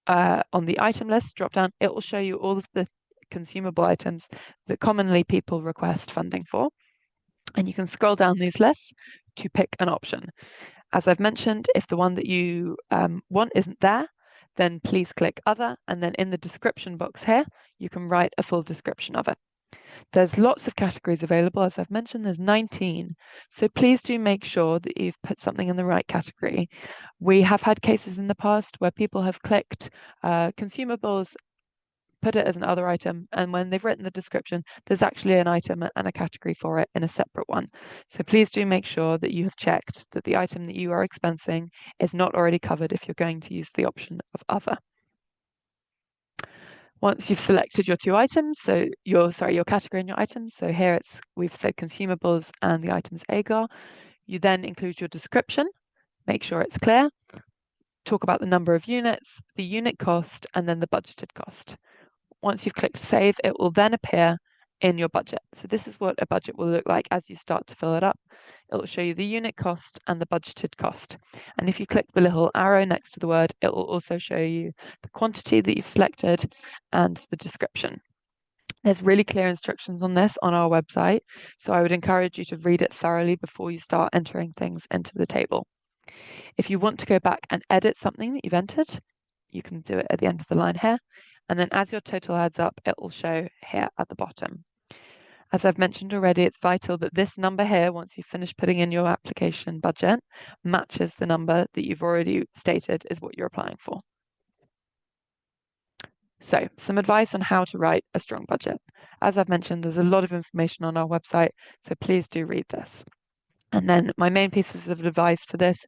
on the item list drop-down, it will show you all of the consumable items that commonly people request funding for. And you can scroll down these lists to pick an option. As I've mentioned, if the one that you want isn't there, then please click Other, and then in the description box here, you can write a full description of it. There's lots of categories available. As I've mentioned, there's 19. So please do make sure that you've put something in the right category. We have had cases in the past where people have clicked consumables, put it as an other item, and when they've written the description, there's actually an item and a category for it in a separate one. So please do make sure that you have checked that the item that you are expensing is not already covered if you're going to use the option of Other. Once you've selected your two items, so your category and your items, so here we've said consumables and the item is agar, you then include your description, make sure it's clear, talk about the number of units, the unit cost, and then the budgeted cost. Once you've clicked save, it will then appear in your budget. So this is what a budget will look like as you start to fill it up. It will show you the unit cost and the budgeted cost. And if you click the little arrow next to the word, it will also show you the quantity that you've selected and the description. There's really clear instructions on this on our website, so I would encourage you to read it thoroughly before you start entering things into the table. If you want to go back and edit something that you've entered, you can do it at the end of the line here. And then as your total adds up, it will show here at the bottom. As I've mentioned already, it's vital that this number here, once you've finished putting in your application budget, matches the number that you've already stated is what you're applying for. So, some advice on how to write a strong budget. As I've mentioned, there's a lot of information on our website, so please do read this. And then my main pieces of advice for this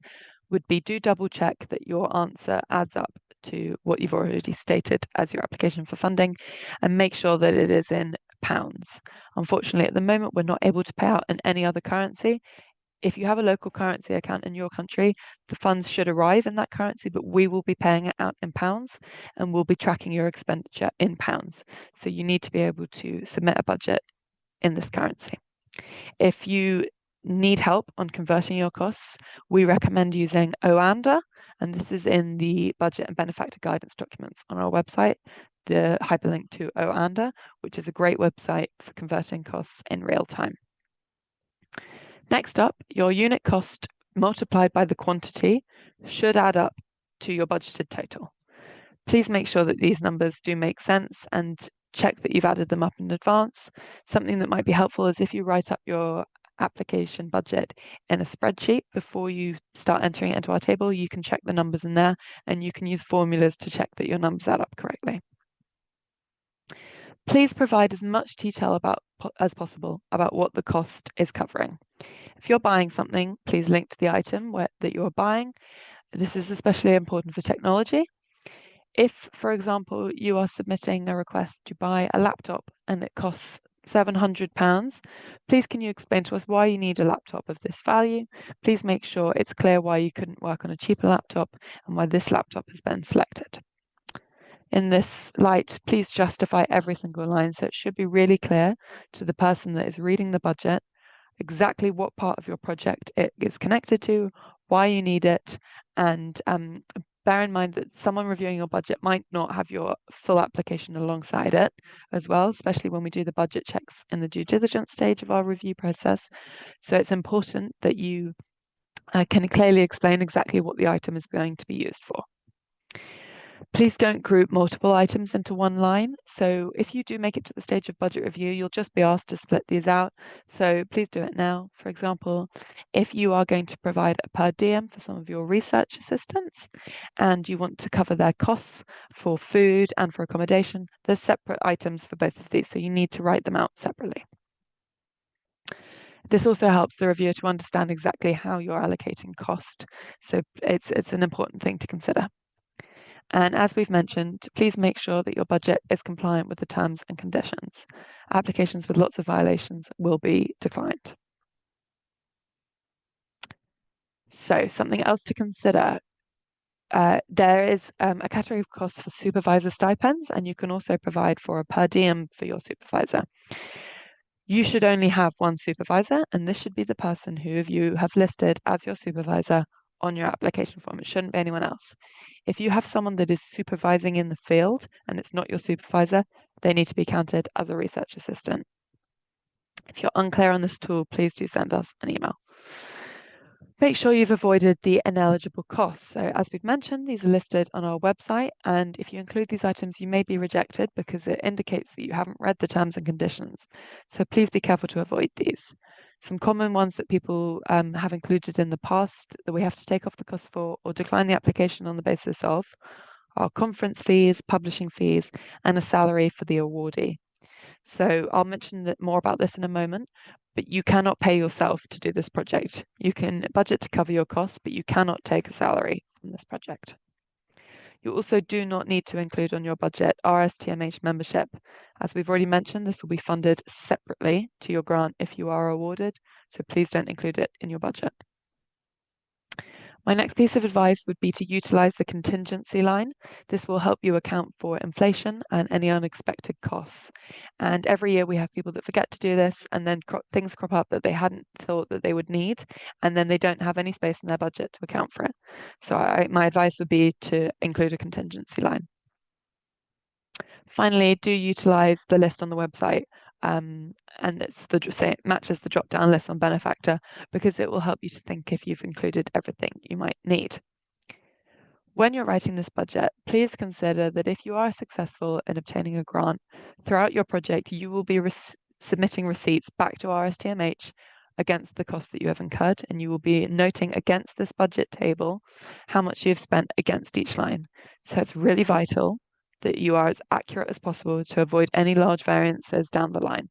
would be do double check that your answer adds up to what you've already stated as your application for funding, and make sure that it is in pounds. Unfortunately, at the moment, we're not able to pay out in any other currency. If you have a local currency account in your country, the funds should arrive in that currency, but we will be paying it out in pounds and we'll be tracking your expenditure in pounds. So you need to be able to submit a budget in this currency. If you need help on converting your costs, we recommend using OANDA, and this is in the budget and benefactor guidance documents on our website, the hyperlink to OANDA, which is a great website for converting costs in real time. Next up, your unit cost multiplied by the quantity should add up to your budgeted total. Please make sure that these numbers do make sense and check that you've added them up in advance. Something that might be helpful is if you write up your application budget in a spreadsheet before you start entering it into our table, you can check the numbers in there and you can use formulas to check that your numbers add up correctly. Please provide as much detail as possible about what the cost is covering. If you're buying something, please link to the item that you're buying. This is especially important for technology. If, for example, you are submitting a request to buy a laptop and it costs £700, please can you explain to us why you need a laptop of this value? Please make sure it's clear why you couldn't work on a cheaper laptop and why this laptop has been selected. In this light, please justify every single line, so it should be really clear to the person that is reading the budget exactly what part of your project it is connected to, why you need it, and bear in mind that someone reviewing your budget might not have your full application alongside it as well, especially when we do the budget checks in the due diligence stage of our review process. So it's important that you can clearly explain exactly what the item is going to be used for. Please don't group multiple items into one line. So if you do make it to the stage of budget review, you'll just be asked to split these out. So please do it now. For example, if you are going to provide a per diem for some of your research assistants and you want to cover their costs for food and for accommodation, there's separate items for both of these. So you need to write them out separately. This also helps the reviewer to understand exactly how you're allocating cost. So it's an important thing to consider. And as we've mentioned, please make sure that your budget is compliant with the terms and conditions. Applications with lots of violations will be declined. So something else to consider. There is a category of costs for supervisor stipends, and you can also provide for a per diem for your supervisor. You should only have one supervisor, and this should be the person who you have listed as your supervisor on your application form. It shouldn't be anyone else. If you have someone that is supervising in the field and it's not your supervisor, they need to be counted as a research assistant. If you're unclear on this tool, please do send us an email. Make sure you've avoided the ineligible costs. So as we've mentioned, these are listed on our website, and if you include these items, you may be rejected because it indicates that you haven't read the terms and conditions. So please be careful to avoid these. Some common ones that people have included in the past that we have to take off the cost for or decline the application on the basis of are conference fees, publishing fees, and a salary for the awardee. So I'll mention more about this in a moment, but you cannot pay yourself to do this project. You can budget to cover your costs, but you cannot take a salary from this project. You also do not need to include on your budget RSTMH membership. As we've already mentioned, this will be funded separately to your grant if you are awarded, so please don't include it in your budget. My next piece of advice would be to utilize the contingency line. This will help you account for inflation and any unexpected costs. And every year we have people that forget to do this, and then things crop up that they hadn't thought that they would need, and then they don't have any space in their budget to account for it. So my advice would be to include a contingency line. Finally, do utilize the list on the website. And it matches the drop-down list on Benefactor because it will help you to think if you've included everything you might need. When you're writing this budget, please consider that if you are successful in obtaining a grant, throughout your project, you will be submitting receipts back to RSTMH against the cost that you have incurred, and you will be noting against this budget table how much you have spent against each line. So it's really vital that you are as accurate as possible to avoid any large variances down the line.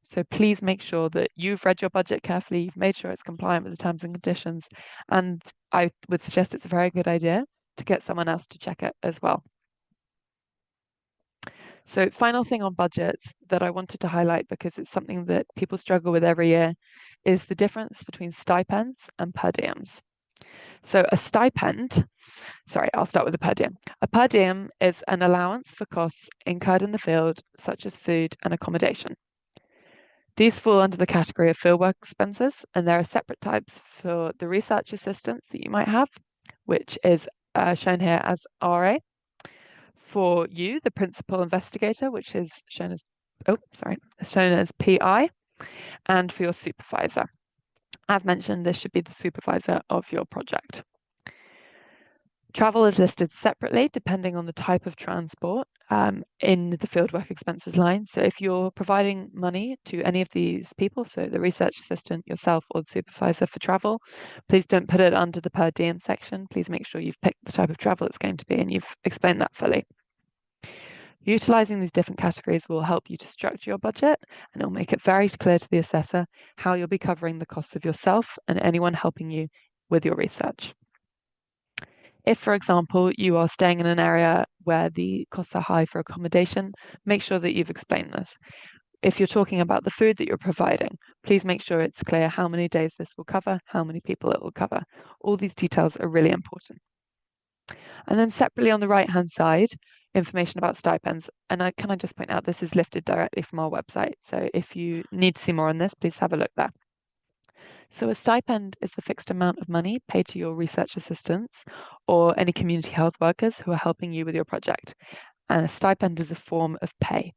So please make sure that you've read your budget carefully, you've made sure it's compliant with the terms and conditions, and I would suggest it's a very good idea to get someone else to check it as well. So final thing on budgets that I wanted to highlight, because it's something that people struggle with every year, is the difference between stipends and per diems. So a stipend, I'll start with the per diem. A per diem is an allowance for costs incurred in the field, such as food and accommodation. These fall under the category of fieldwork expenses, and there are separate types for the research assistants that you might have, which is shown here as RA. For you, the principal investigator, which is shown as PI, and for your supervisor. As mentioned, this should be the supervisor of your project. Travel is listed separately depending on the type of transport in the fieldwork expenses line. So if you're providing money to any of these people, so the research assistant, yourself, or the supervisor for travel, please don't put it under the per diem section. Please make sure you've picked the type of travel it's going to be and you've explained that fully. Utilizing these different categories will help you to structure your budget, and it will make it very clear to the assessor how you'll be covering the costs of yourself and anyone helping you with your research. If, for example, you are staying in an area where the costs are high for accommodation, make sure that you've explained this. If you're talking about the food that you're providing, please make sure it's clear how many days this will cover, how many people it will cover. All these details are really important. And then separately on the right-hand side, information about stipends. And can I just point out, this is lifted directly from our website. So if you need to see more on this, please have a look there. So a stipend is the fixed amount of money paid to your research assistants or any community health workers who are helping you with your project. And a stipend is a form of pay.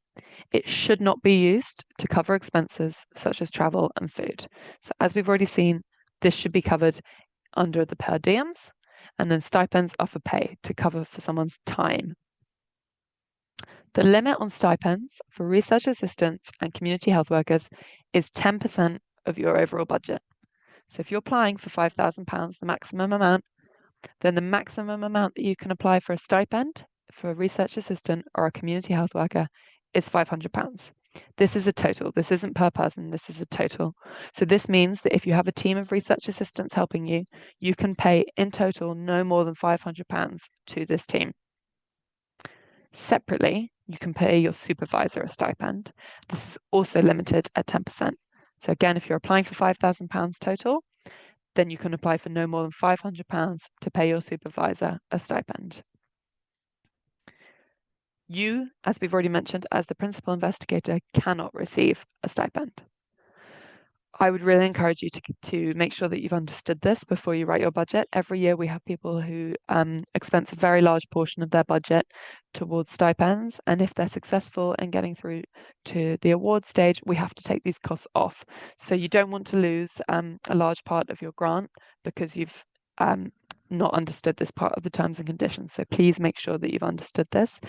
It should not be used to cover expenses such as travel and food. So as we've already seen, this should be covered under the per diems, and then stipends are for pay to cover for someone's time. The limit on stipends for research assistants and community health workers is 10% of your overall budget. So if you're applying for £5,000, the maximum amount, then the maximum amount that you can apply for a stipend for a research assistant or a community health worker is £500. This is a total. This isn't per person. This is a total. So this means that if you have a team of research assistants helping you, you can pay in total no more than £500 to this team. Separately, you can pay your supervisor a stipend. This is also limited at 10%. So again, if you're applying for £5,000 total, then you can apply for no more than £500 to pay your supervisor a stipend. You, as we've already mentioned, as the principal investigator, cannot receive a stipend. I would really encourage you to make sure that you've understood this before you write your budget. Every year we have people who expense a very large portion of their budget towards stipends, and if they're successful in getting through to the award stage, we have to take these costs off. So you don't want to lose a large part of your grant because you've not understood this part of the terms and conditions. So please make sure that you've understood this.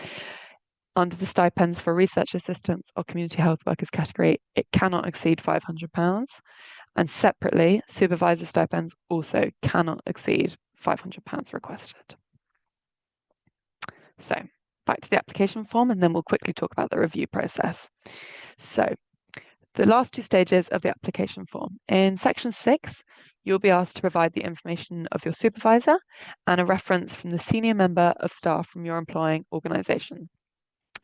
Under the stipends for research assistants or community health workers category, it cannot exceed £500. And separately, supervisor stipends also cannot exceed £500 requested. So back to the application form, and then we'll quickly talk about the review process. So the last two stages of the application form. In section 6, you'll be asked to provide the information of your supervisor and a reference from the senior member of staff from your employing organisation.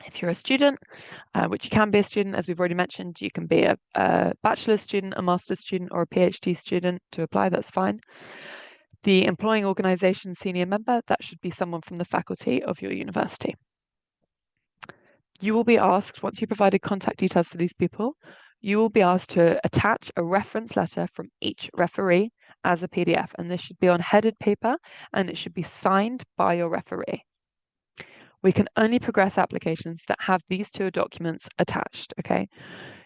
If you're a student, which you can be a student, as we've already mentioned, you can be a bachelor's student, a master's student, or a PhD student to apply, that's fine. The employing organisation senior member, that should be someone from the faculty of your university. You will be asked, once you provided contact details for these people, you will be asked to attach a reference letter from each referee as a PDF, and this should be on headed paper, and it should be signed by your referee. We can only progress applications that have these two documents attached, okay?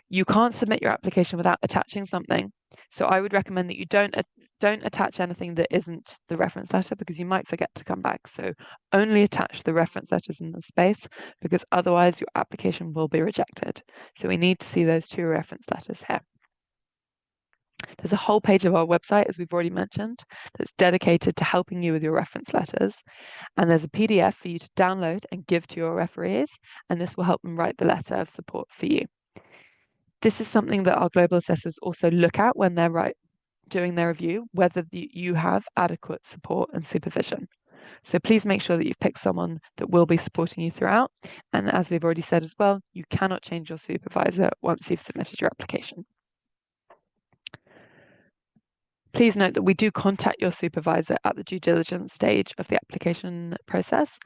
You can't submit your application without attaching something. So I would recommend that you don't attach anything that isn't the reference letter, because you might forget to come back. So only attach the reference letters in the space, because otherwise your application will be rejected. So we need to see those two reference letters here. There's a whole page of our website, as we've already mentioned, that's dedicated to helping you with your reference letters. And there's a PDF for you to download and give to your referees, and this will help them write the letter of support for you. This is something that our global assessors also look at when they're doing their review, whether you have adequate support and supervision. So please make sure that you've picked someone that will be supporting you throughout. And as we've already said as well, you cannot change your supervisor once you've submitted your application. Please note that we do contact your supervisor at the due diligence stage of the application process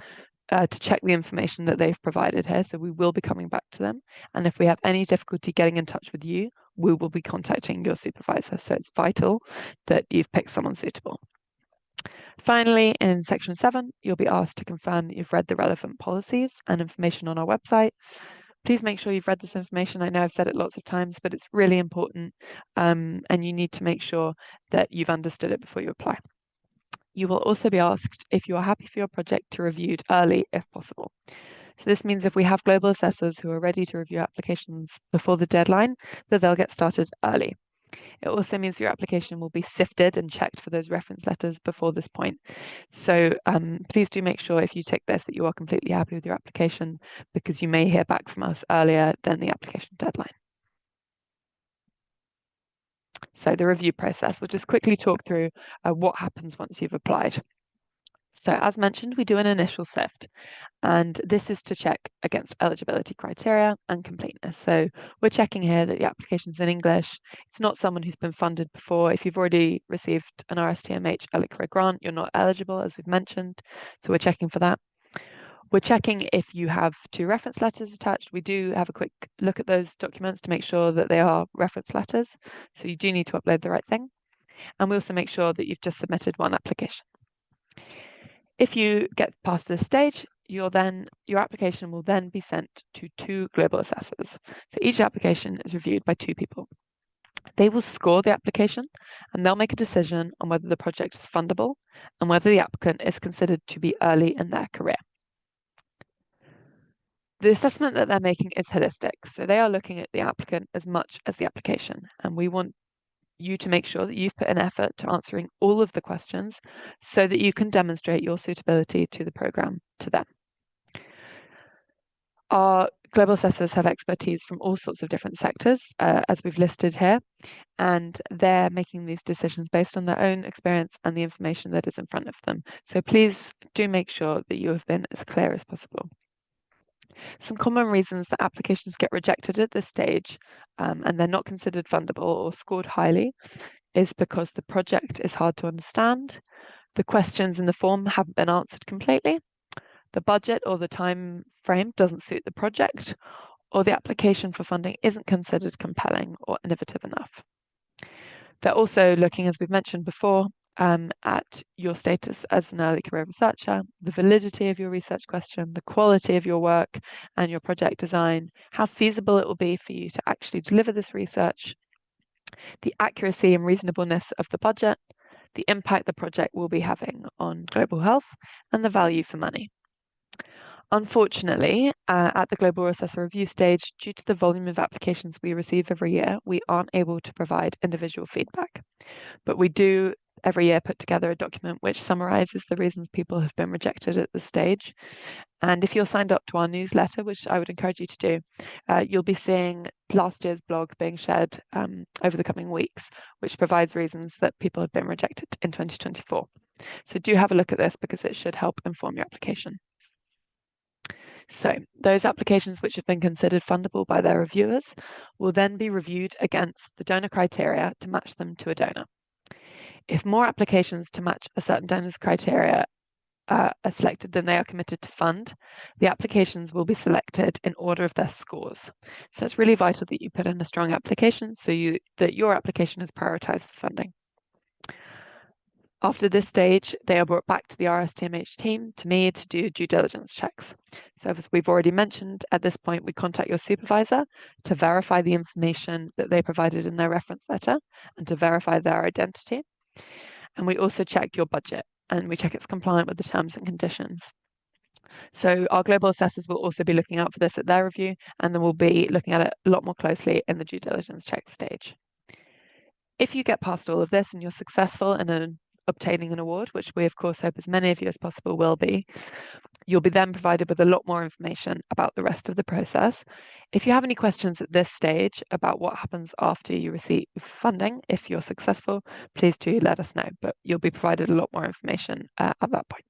to check the information that they've provided here. So we will be coming back to them. And if we have any difficulty getting in touch with you, we will be contacting your supervisor. So it's vital that you've picked someone suitable. Finally, in section 7, you'll be asked to confirm that you've read the relevant policies and information on our website. Please make sure you've read this information. I know I've said it lots of times, but it's really important, and you need to make sure that you've understood it before you apply. You will also be asked if you are happy for your project to be reviewed early if possible. So this means if we have global assessors who are ready to review applications before the deadline, that they'll get started early. It also means your application will be sifted and checked for those reference letters before this point. So please do make sure if you tick this that you are completely happy with your application, because you may hear back from us earlier than the application deadline. So the review process, we'll just quickly talk through what happens once you've applied. So as mentioned, we do an initial sift, and this is to check against eligibility criteria and completeness. So we're checking here that the application's in English. It's not someone who's been funded before. If you've already received an RSTMH Early Career Grant, you're not eligible, as we've mentioned. So we're checking for that. We're checking if you have 2 reference letters attached. We do have a quick look at those documents to make sure that they are reference letters. So you do need to upload the right thing. And we also make sure that you've just submitted 1 application. If you get past this stage, your application will then be sent to 2 global assessors. So each application is reviewed by 2 people. They will score the application, and they'll make a decision on whether the project is fundable and whether the applicant is considered to be early in their career. The assessment that they're making is holistic. So they are looking at the applicant as much as the application, and we want you to make sure that you've put an effort to answering all of the questions so that you can demonstrate your suitability to the program to them. Our global assessors have expertise from all sorts of different sectors, as we've listed here, and they're making these decisions based on their own experience and the information that is in front of them. So please do make sure that you have been as clear as possible. Some common reasons that applications get rejected at this stage and they're not considered fundable or scored highly is because the project is hard to understand, the questions in the form haven't been answered completely, the budget or the time frame doesn't suit the project, or the application for funding isn't considered compelling or innovative enough. They're also looking, as we've mentioned before, at your status as an early career researcher, the validity of your research question, the quality of your work and your project design, how feasible it will be for you to actually deliver this research, the accuracy and reasonableness of the budget, the impact the project will be having on global health, and the value for money. Unfortunately, at the Global Assessor Review stage, due to the volume of applications we receive every year, we aren't able to provide individual feedback. But we do every year put together a document which summarizes the reasons people have been rejected at this stage. And if you're signed up to our newsletter, which I would encourage you to do, you'll be seeing last year's blog being shared over the coming weeks, which provides reasons that people have been rejected in 2024. So do have a look at this because it should help inform your application. So those applications which have been considered fundable by their reviewers will then be reviewed against the donor criteria to match them to a donor. If more applications to match a certain donor's criteria are selected than they are committed to fund, the applications will be selected in order of their scores. So it's really vital that you put in a strong application so that your application is prioritized for funding. After this stage, they are brought back to the RSTMH team, to me, to do due diligence checks. So as we've already mentioned, at this point, we contact your supervisor to verify the information that they provided in their reference letter and to verify their identity. And we also check your budget and we check it's compliant with the terms and conditions. So our global assessors will also be looking out for this at their review, and then we'll be looking at it a lot more closely in the due diligence check stage. If you get past all of this and you're successful in obtaining an award, which we of course hope as many of you as possible will be, you'll be then provided with a lot more information about the rest of the process. If you have any questions at this stage about what happens after you receive funding, if you're successful, please do let us know, but you'll be provided a lot more information at that point.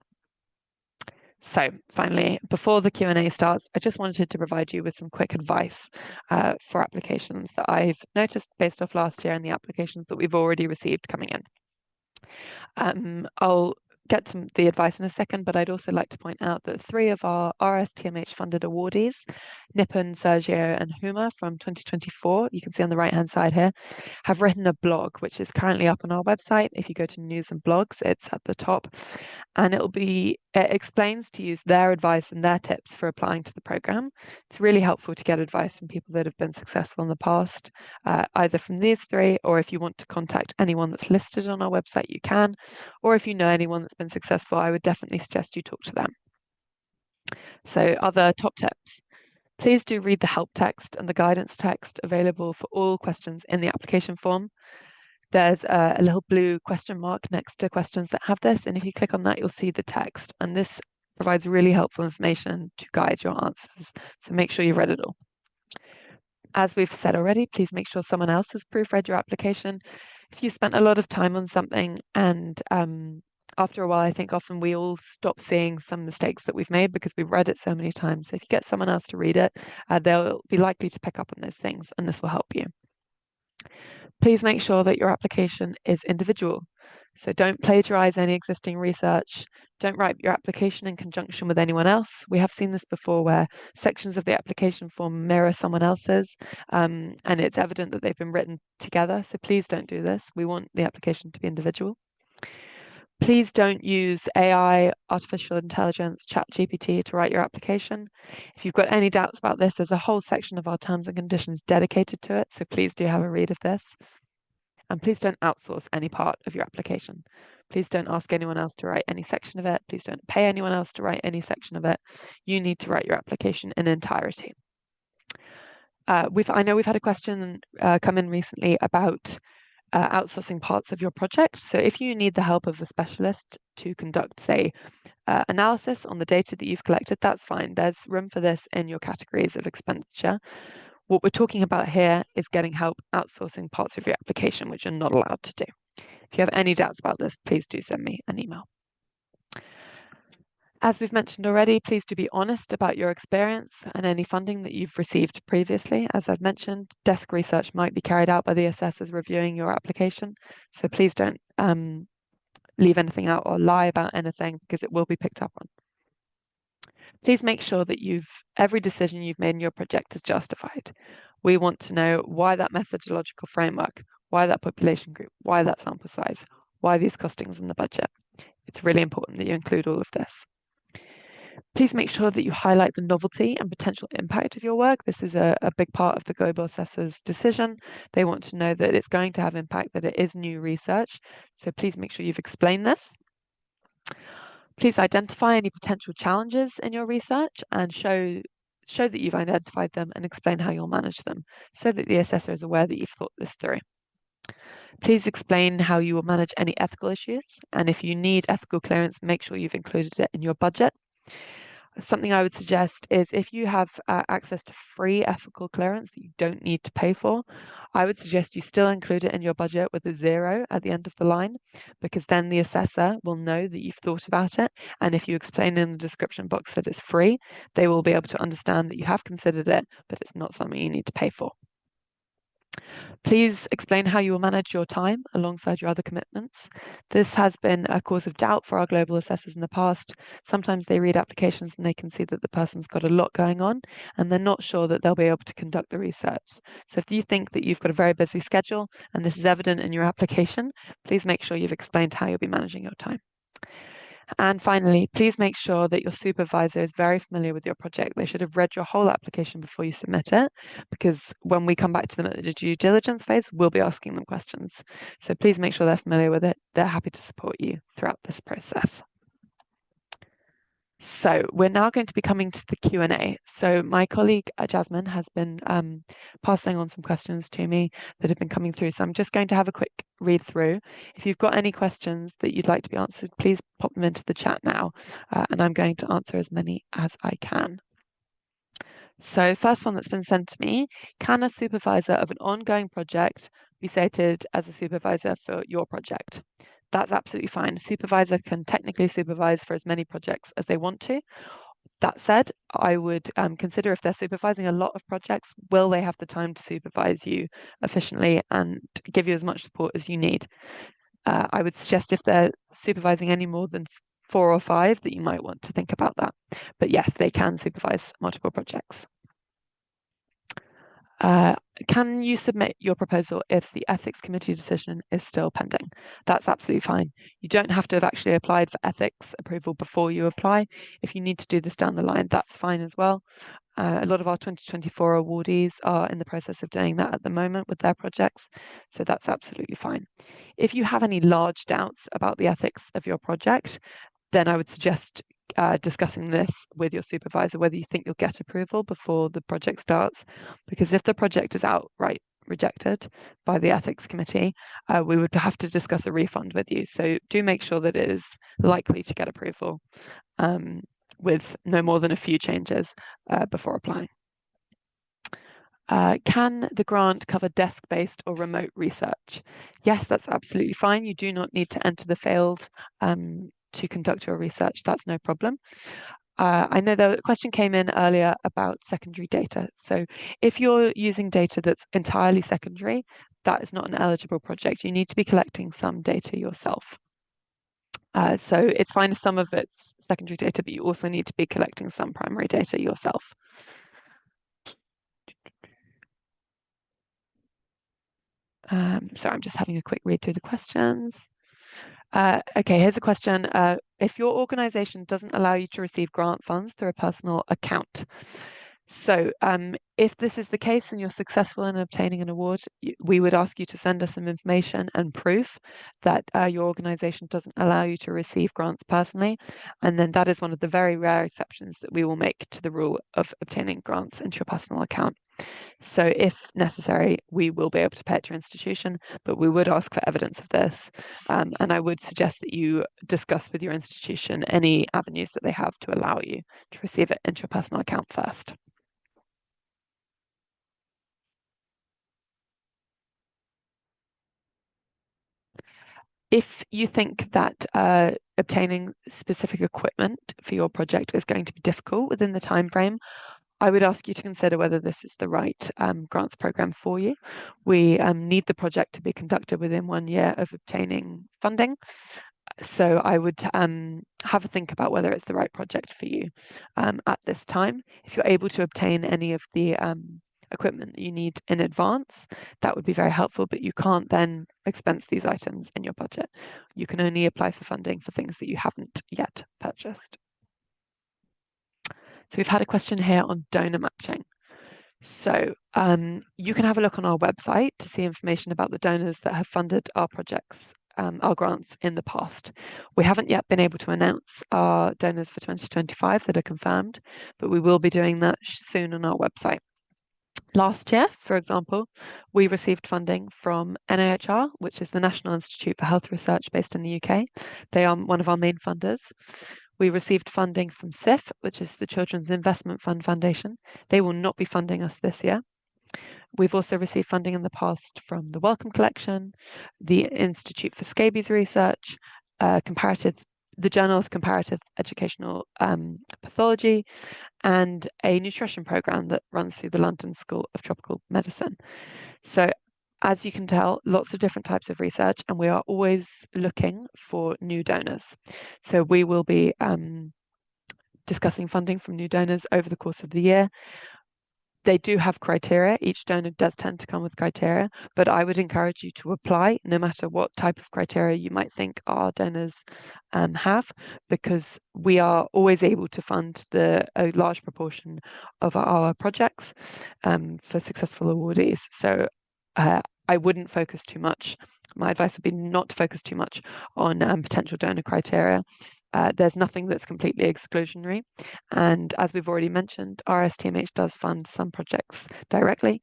So finally, before the Q&A starts, I just wanted to provide you with some quick advice for applications that I've noticed based off last year and the applications that we've already received coming in. I'll get to the advice in a second, but I'd also like to point out that 3 of our RSTMH funded awardees, Nipun, Sergio and Huma from 2024, you can see on the right hand side here, have written a blog which is currently up on our website. If you go to news and blogs, it's at the top, and it explains to use their advice and their tips for applying to the program. It's really helpful to get advice from people that have been successful in the past, either from these 3, or if you want to contact anyone that's listed on our website, you can, or if you know anyone that's been successful, I would definitely suggest you talk to them. So other top tips. Please do read the help text and the guidance text available for all questions in the application form. There's a little blue question mark next to questions that have this, and if you click on that, you'll see the text, and this provides really helpful information to guide your answers, so make sure you've read it all. As we've said already, please make sure someone else has proofread your application. If you spent a lot of time on something and after a while, I think often we all stop seeing some mistakes that we've made because we've read it so many times. So if you get someone else to read it, they'll be likely to pick up on those things, and this will help you. Please make sure that your application is individual. So don't plagiarize any existing research. Don't write your application in conjunction with anyone else. We have seen this before where sections of the application form mirror someone else's, and it's evident that they've been written together. So please don't do this. We want the application to be individual. Please don't use AI, artificial intelligence, ChatGPT to write your application. If you've got any doubts about this, there's a whole section of our terms and conditions dedicated to it, so please do have a read of this. And please don't outsource any part of your application. Please don't ask anyone else to write any section of it. Please don't pay anyone else to write any section of it. You need to write your application in entirety. I know we've had a question come in recently about outsourcing parts of your project. So if you need the help of a specialist to conduct, say, analysis on the data that you've collected, that's fine. There's room for this in your categories of expenditure. What we're talking about here is getting help outsourcing parts of your application, which you're not allowed to do. If you have any doubts about this, please do send me an email. As we've mentioned already, please do be honest about your experience and any funding that you've received previously. As I've mentioned, desk research might be carried out by the assessors reviewing your application. So please don't leave anything out or lie about anything because it will be picked up on. Please make sure that every decision you've made in your project is justified. We want to know why that methodological framework, why that population group, why that sample size, why these costings in the budget. It's really important that you include all of this. Please make sure that you highlight the novelty and potential impact of your work. This is a big part of the global assessor's decision. They want to know that it's going to have impact, that it is new research. So please make sure you've explained this. Please identify any potential challenges in your research and show that you've identified them and explain how you'll manage them so that the assessor is aware that you've thought this through. Please explain how you will manage any ethical issues, and if you need ethical clearance, make sure you've included it in your budget. Something I would suggest is if you have access to free ethical clearance that you don't need to pay for, I would suggest you still include it in your budget with a 0 at the end of the line, because then the assessor will know that you've thought about it. And if you explain in the description box that it's free, they will be able to understand that you have considered it, but it's not something you need to pay for. Please explain how you will manage your time alongside your other commitments. This has been a cause of doubt for our global assessors in the past. Sometimes they read applications and they can see that the person's got a lot going on and they're not sure that they'll be able to conduct the research. So if you think that you've got a very busy schedule and this is evident in your application, please make sure you've explained how you'll be managing your time. And finally, please make sure that your supervisor is very familiar with your project. They should have read your whole application before you submit it, because when we come back to them at the due diligence phase, we'll be asking them questions. So please make sure they're familiar with it. They're happy to support you throughout this process. So we're now going to be coming to the Q&A. So my colleague Jasmine has been passing on some questions to me that have been coming through. So I'm just going to have a quick read through. If you've got any questions that you'd like to be answered, please pop them into the chat now, and I'm going to answer as many as I can. So first one that's been sent to me: can a supervisor of an ongoing project be cited as a supervisor for your project? That's absolutely fine. A supervisor can technically supervise for as many projects as they want to. That said, I would consider if they're supervising a lot of projects, will they have the time to supervise you efficiently and give you as much support as you need? I would suggest if they're supervising any more than 4 or 5 that you might want to think about that. But yes, they can supervise multiple projects. Can you submit your proposal if the ethics committee decision is still pending? That's absolutely fine. You don't have to have actually applied for ethics approval before you apply. If you need to do this down the line, that's fine as well. A lot of our 2024 awardees are in the process of doing that at the moment with their projects, so that's absolutely fine. If you have any large doubts about the ethics of your project, then I would suggest discussing this with your supervisor, whether you think you'll get approval before the project starts, because if the project is outright rejected by the ethics committee, we would have to discuss a refund with you. So do make sure that it is likely to get approval with no more than a few changes before applying. Can the grant cover desk-based or remote research? Yes, that's absolutely fine. You do not need to enter the field to conduct your research. That's no problem. I know the question came in earlier about secondary data. So if you're using data that's entirely secondary, that is not an eligible project. You need to be collecting some data yourself. So it's fine if some of it's secondary data, but you also need to be collecting some primary data yourself. So I'm just having a quick read through the questions. Okay, here's a question. If your organization doesn't allow you to receive grant funds through a personal account. So if this is the case and you're successful in obtaining an award, we would ask you to send us some information and proof that your organization doesn't allow you to receive grants personally. And then that is one of the very rare exceptions that we will make to the rule of obtaining grants into your personal account. So if necessary, we will be able to pay it to your institution, but we would ask for evidence of this. And I would suggest that you discuss with your institution any avenues that they have to allow you to receive it into your personal account first. If you think that obtaining specific equipment for your project is going to be difficult within the time frame, I would ask you to consider whether this is the right grants program for you. We need the project to be conducted within 1 year of obtaining funding. So I would have a think about whether it's the right project for you at this time. If you're able to obtain any of the equipment that you need in advance, that would be very helpful, but you can't then expense these items in your budget. You can only apply for funding for things that you haven't yet purchased. So we've had a question here on donor matching. So you can have a look on our website to see information about the donors that have funded our projects, our grants in the past. We haven't yet been able to announce our donors for 2025 that are confirmed, but we will be doing that soon on our website. Last year, for example, we received funding from NIHR, which is the National Institute for Health Research based in the UK. They are one of our main funders. We received funding from CIF, which is the Children's Investment Fund Foundation. They will not be funding us this year. We've also received funding in the past from the Wellcome Collection, the Institute for Scabies Research, the Journal of Comparative Educational Pathology, and a nutrition program that runs through the London School of Tropical Medicine. So as you can tell, lots of different types of research, and we are always looking for new donors. So we will be discussing funding from new donors over the course of the year. They do have criteria. Each donor does tend to come with criteria, but I would encourage you to apply no matter what type of criteria you might think our donors have, because we are always able to fund a large proportion of our projects for successful awardees. So I wouldn't focus too much. My advice would be not to focus too much on potential donor criteria. There's nothing that's completely exclusionary. And as we've already mentioned, RSTMH does fund some projects directly,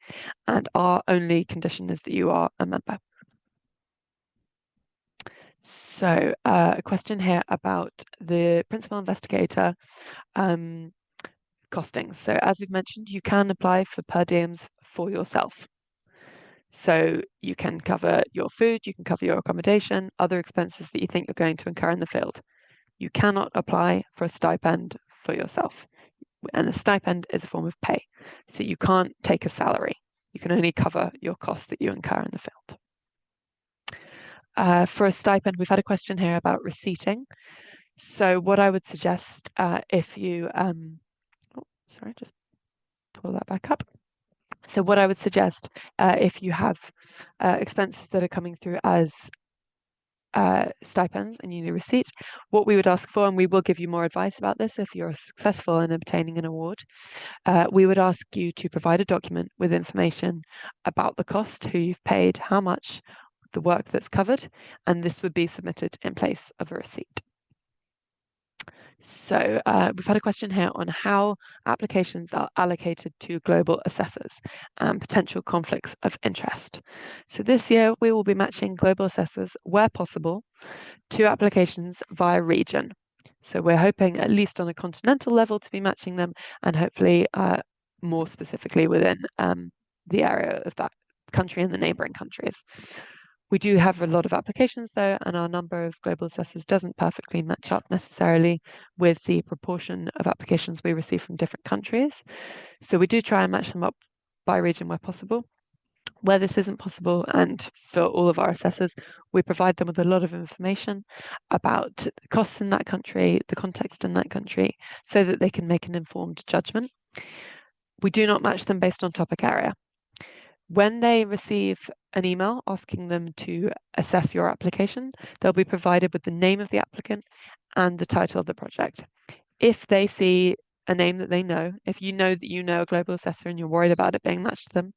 and our only condition is that you are a member. So a question here about the principal investigator costings. So as we've mentioned, you can apply for per diems for yourself. So you can cover your food, you can cover your accommodation, other expenses that you think you're going to incur in the field. You cannot apply for a stipend for yourself. And a stipend is a form of pay. So you can't take a salary. You can only cover your costs that you incur in the field. For a stipend, we've had a question here about receipting. So what I would suggest if you, just pull that back up. So what I would suggest if you have expenses that are coming through as stipends and you need a receipt, what we would ask for, and we will give you more advice about this if you're successful in obtaining an award, we would ask you to provide a document with information about the cost, who you've paid, how much, the work that's covered, and this would be submitted in place of a receipt. So we've had a question here on how applications are allocated to global assessors and potential conflicts of interest. So this year we will be matching global assessors where possible to applications via region. So we're hoping at least on a continental level to be matching them, and hopefully more specifically within the area of that country and the neighbouring countries. We do have a lot of applications though, and our number of global assessors doesn't perfectly match up necessarily with the proportion of applications we receive from different countries. So we do try and match them up by region where possible. Where this isn't possible, and for all of our assessors, we provide them with a lot of information about the costs in that country, the context in that country, so that they can make an informed judgment. We do not match them based on topic area. When they receive an email asking them to assess your application, they'll be provided with the name of the applicant and the title of the project. If they see a name that they know, if you know that you know a global assessor and you're worried about it being matched to them,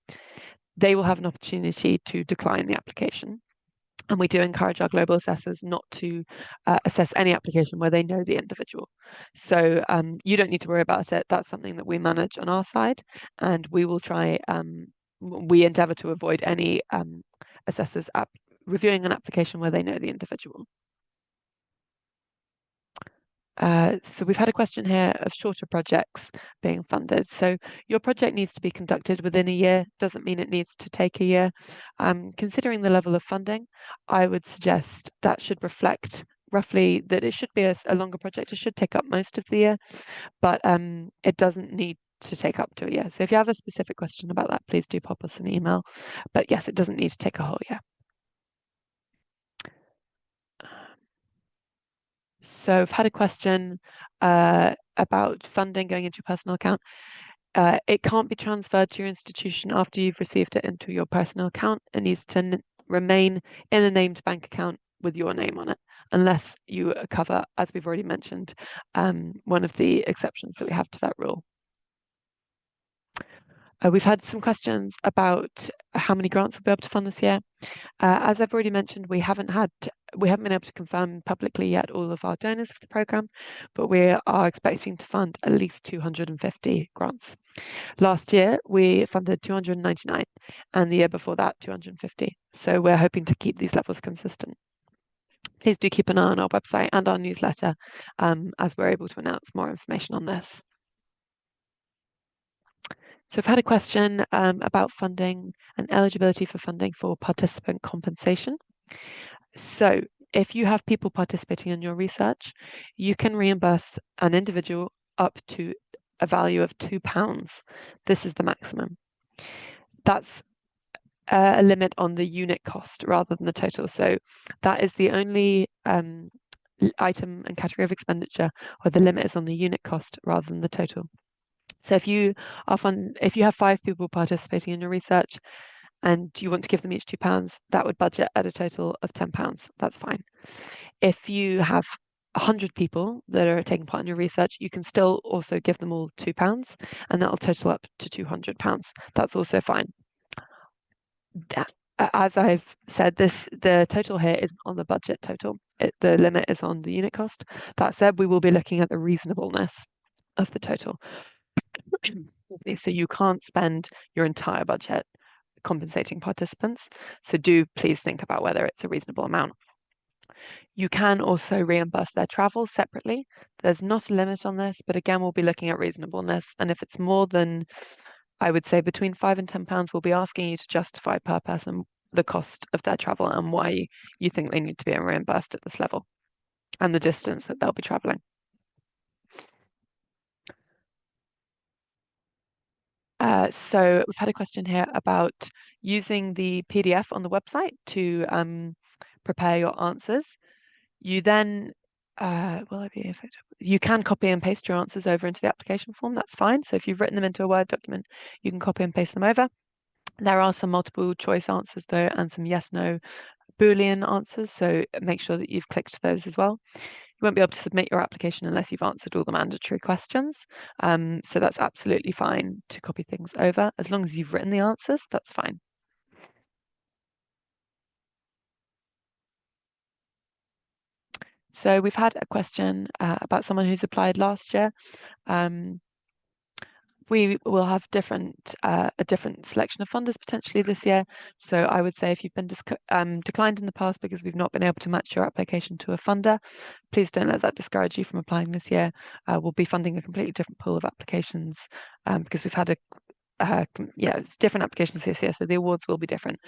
they will have an opportunity to decline the application. And we do encourage our global assessors not to assess any application where they know the individual. So you don't need to worry about it. That's something that we manage on our side, and we will try we endeavour to avoid any assessors reviewing an application where they know the individual. So we've had a question here of shorter projects being funded. So your project needs to be conducted within a year, doesn't mean it needs to take a year. Considering the level of funding, I would suggest that should reflect roughly that it should be a longer project. It should take up most of the year, but it doesn't need to take up to a year. So if you have a specific question about that, please do pop us an email. But yes, it doesn't need to take a whole year. So I've had a question about funding going into your personal account. It can't be transferred to your institution after you've received it into your personal account. It needs to remain in a named bank account with your name on it, unless you cover, as we've already mentioned, one of the exceptions that we have to that rule. We've had some questions about how many grants we'll be able to fund this year. As I've already mentioned, we haven't been able to confirm publicly yet all of our donors for the programme, but we are expecting to fund at least 250 grants. Last year, we funded 299, and the year before that, 250. So we're hoping to keep these levels consistent. Please do keep an eye on our website and our newsletter as we're able to announce more information on this. So I've had a question about funding and eligibility for funding for participant compensation. So if you have people participating in your research, you can reimburse an individual up to a value of £2. This is the maximum. That's a limit on the unit cost rather than the total. So that is the only item and category of expenditure where the limit is on the unit cost rather than the total. So if you have 5 people participating in your research and you want to give them each £2, that would budget at a total of £10. That's fine. If you have 100 people that are taking part in your research, you can still also give them all £2, and that'll total up to £200. That's also fine. As I've said, the total here isn't on the budget total. The limit is on the unit cost. That said, we will be looking at the reasonableness of the total. So you can't spend your entire budget compensating participants. So do please think about whether it's a reasonable amount. You can also reimburse their travel separately. There's not a limit on this, but again, we'll be looking at reasonableness. And if it's more than, I would say, between £5 and £10, we'll be asking you to justify per person the cost of their travel and why you think they need to be reimbursed at this level and the distance that they'll be traveling. So we've had a question here about using the PDF on the website to prepare your answers. You then, you can copy and paste your answers over into the application form. That's fine. So if you've written them into a Word document, you can copy and paste them over. There are some multiple choice answers though, and some yes, no, Boolean answers. So make sure that you've clicked those as well. You won't be able to submit your application unless you've answered all the mandatory questions. So that's absolutely fine to copy things over. As long as you've written the answers, that's fine. So we've had a question about someone who's applied last year. We will have a different selection of funders potentially this year. So I would say if you've been declined in the past because we've not been able to match your application to a funder, please don't let that discourage you from applying this year. We'll be funding a completely different pool of applications because we've had it's different applications this year, so the awards will be different.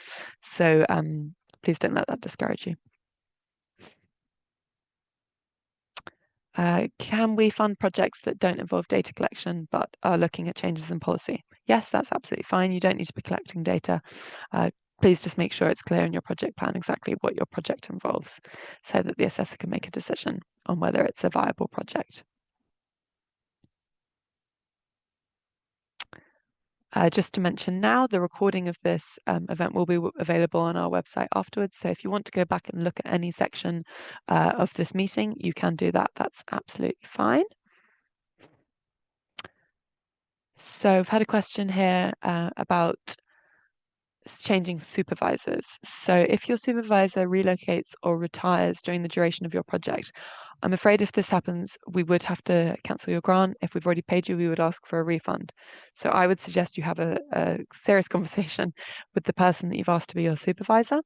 So please don't let that discourage you. Can we fund projects that don't involve data collection but are looking at changes in policy? Yes, that's absolutely fine. You don't need to be collecting data. Please just make sure it's clear in your project plan exactly what your project involves so that the assessor can make a decision on whether it's a viable project. Just to mention now, the recording of this event will be available on our website afterwards. So if you want to go back and look at any section of this meeting, you can do that. That's absolutely fine. So I've had a question here about changing supervisors. So if your supervisor relocates or retires during the duration of your project, I'm afraid if this happens, we would have to cancel your grant. If we've already paid you, we would ask for a refund. So I would suggest you have a serious conversation with the person that you've asked to be your supervisor.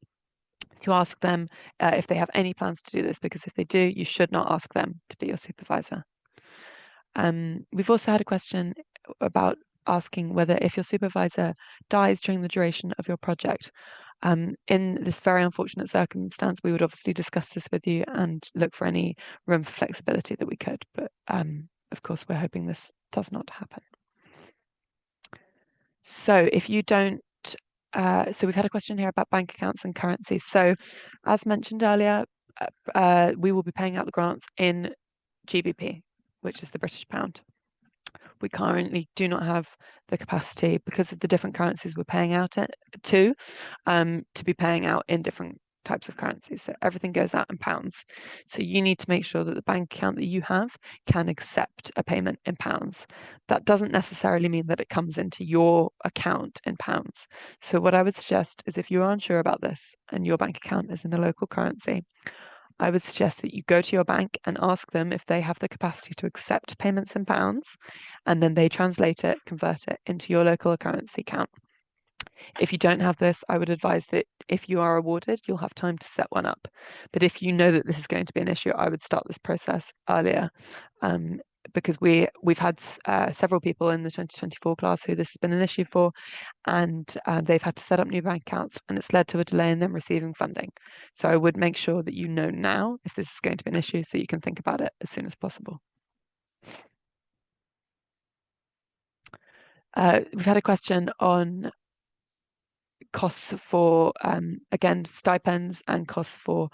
You ask them if they have any plans to do this, because if they do, you should not ask them to be your supervisor. We've also had a question about asking whether if your supervisor dies during the duration of your project, in this very unfortunate circumstance, we would obviously discuss this with you and look for any room for flexibility that we could. But of course, we're hoping this does not happen. So if you don't, so we've had a question here about bank accounts and currencies. So as mentioned earlier, we will be paying out the grants in GBP, which is the British pound. We currently do not have the capacity, because of the different currencies we're paying out to be paying out in different types of currencies. So everything goes out in pounds. So you need to make sure that the bank account that you have can accept a payment in pounds. That doesn't necessarily mean that it comes into your account in pounds. So what I would suggest is, if you're unsure about this and your bank account is in a local currency, I would suggest that you go to your bank and ask them if they have the capacity to accept payments in pounds, and then they translate it, convert it into your local currency account. If you don't have this, I would advise that if you are awarded, you'll have time to set one up. But if you know that this is going to be an issue, I would start this process earlier, because we've had several people in the 2024 class who this has been an issue for, and they've had to set up new bank accounts, and it's led to a delay in them receiving funding. So I would make sure that you know now if this is going to be an issue, so you can think about it as soon as possible. We've had a question on costs for, again, stipends and costs for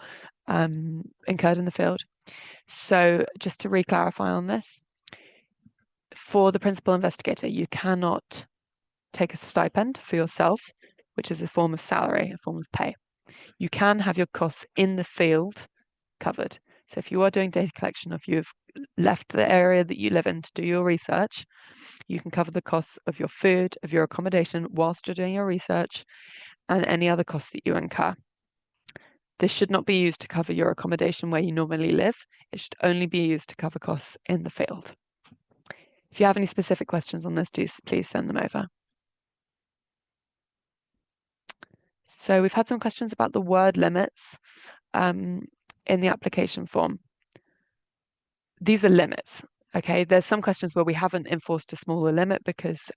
incurred in the field. So just to re-clarify on this, for the principal investigator, you cannot take a stipend for yourself, which is a form of salary, a form of pay. You can have your costs in the field covered. So if you are doing data collection, or if you've left the area that you live in to do your research, you can cover the costs of your food, of your accommodation whilst you're doing your research, and any other costs that you incur. This should not be used to cover your accommodation where you normally live. It should only be used to cover costs in the field. If you have any specific questions on this, please send them over. So we've had some questions about the word limits in the application form. These are limits, okay? There's some questions where we haven't enforced a smaller limit because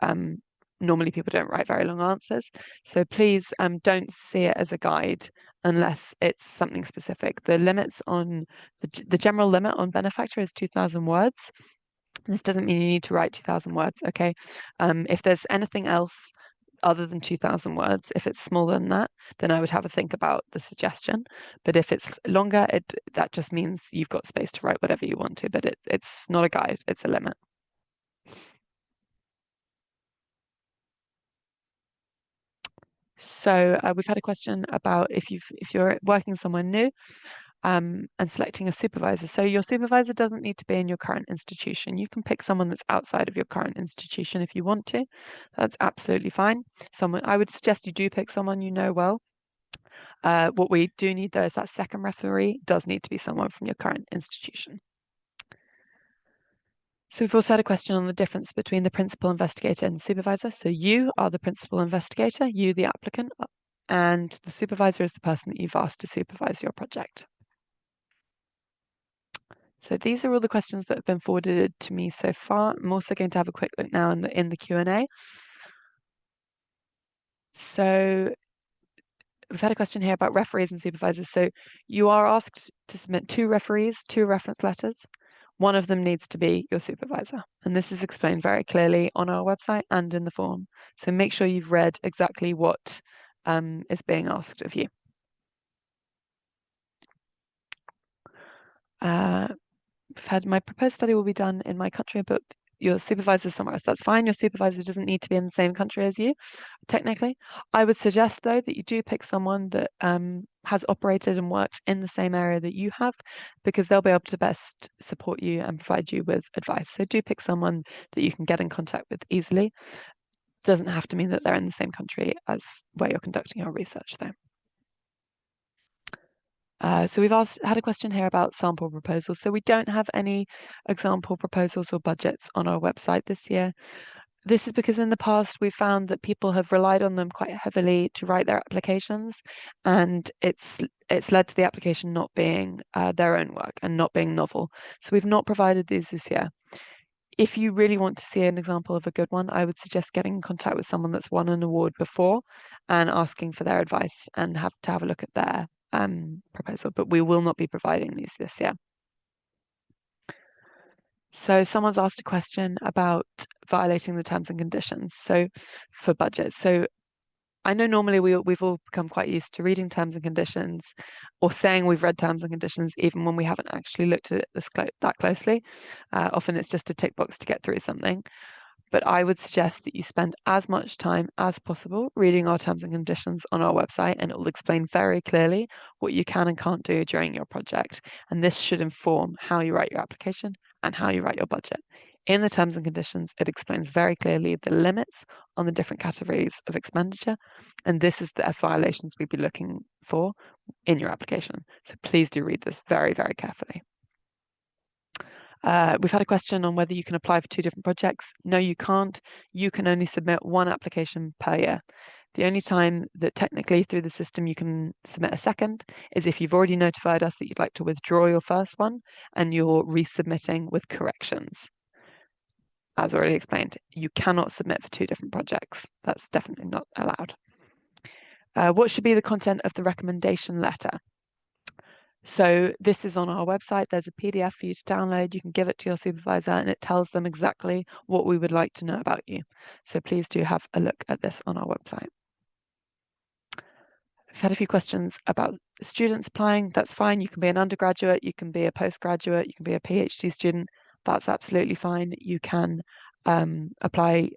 normally people don't write very long answers. So please don't see it as a guide unless it's something specific. The limits on the general limit on benefactor is 2,000 words. This doesn't mean you need to write 2,000 words, okay? If there's anything else other than 2,000 words, if it's smaller than that, then I would have a think about the suggestion. But if it's longer, that just means you've got space to write whatever you want to, but it's not a guide, it's a limit. So we've had a question about if you're working somewhere new and selecting a supervisor. So your supervisor doesn't need to be in your current institution. You can pick someone that's outside of your current institution if you want to. That's absolutely fine. I would suggest you do pick someone you know well. What we do need, though, is that second referee does need to be someone from your current institution. So we've also had a question on the difference between the principal investigator and the supervisor. So you are the principal investigator, you the applicant, and the supervisor is the person that you've asked to supervise your project. So these are all the questions that have been forwarded to me so far. I'm also going to have a quick look now in the Q&A. So we've had a question here about referees and supervisors. So you are asked to submit 2 referees, 2 reference letters. One of them needs to be your supervisor. And this is explained very clearly on our website and in the form. So make sure you've read exactly what is being asked of you. We've had my proposed study will be done in my country, but your supervisor somewhere else. That's fine. Your supervisor doesn't need to be in the same country as you, technically. I would suggest, though, that you do pick someone that has operated and worked in the same area that you have, because they'll be able to best support you and provide you with advice. So do pick someone that you can get in contact with easily. Doesn't have to mean that they're in the same country as where you're conducting your research, though. So we've had a question here about sample proposals. So we don't have any example proposals or budgets on our website this year. This is because in the past we found that people have relied on them quite heavily to write their applications, and it's led to the application not being their own work and not being novel. So we've not provided these this year. If you really want to see an example of a good one, I would suggest getting in contact with someone that's won an award before and asking for their advice and have a look at their proposal, but we will not be providing these this year. So someone's asked a question about violating the terms and conditions. So for budget, so I know normally we've all become quite used to reading terms and conditions or saying we've read terms and conditions even when we haven't actually looked at it that closely. Often it's just a tick box to get through something. But I would suggest that you spend as much time as possible reading our terms and conditions on our website, and it will explain very clearly what you can and can't do during your project. And this should inform how you write your application and how you write your budget. In the terms and conditions, it explains very clearly the limits on the different categories of expenditure, and this is the violations we'd be looking for in your application. So please do read this very, very carefully. We've had a question on whether you can apply for 2 different projects. No, you can't. You can only submit 1 application per year. The only time that technically through the system you can submit a second is if you've already notified us that you'd like to withdraw your first one and you're resubmitting with corrections. As already explained, you cannot submit for 2 different projects. That's definitely not allowed. What should be the content of the recommendation letter? So this is on our website. There's a PDF for you to download. You can give it to your supervisor and it tells them exactly what we would like to know about you. So please do have a look at this on our website. I've had a few questions about students applying. That's fine. You can be an undergraduate, you can be a postgraduate, you can be a PhD student. That's absolutely fine. You can apply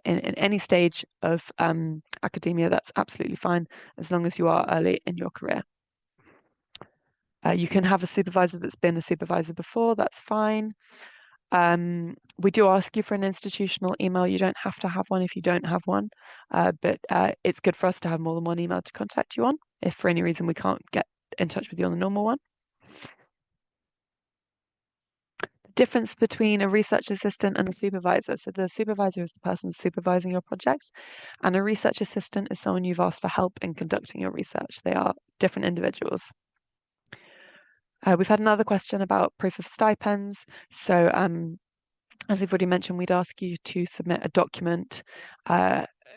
in any stage of academia. That's absolutely fine as long as you are early in your career. You can have a supervisor that's been a supervisor before, that's fine. We do ask you for an institutional email. You don't have to have one if you don't have one, but it's good for us to have more than one email to contact you on if for any reason we can't get in touch with you on the normal one. The difference between a research assistant and a supervisor. So the supervisor is the person supervising your project, and a research assistant is someone you've asked for help in conducting your research. They are different individuals. We've had another question about proof of stipends. So as we've already mentioned, we'd ask you to submit a document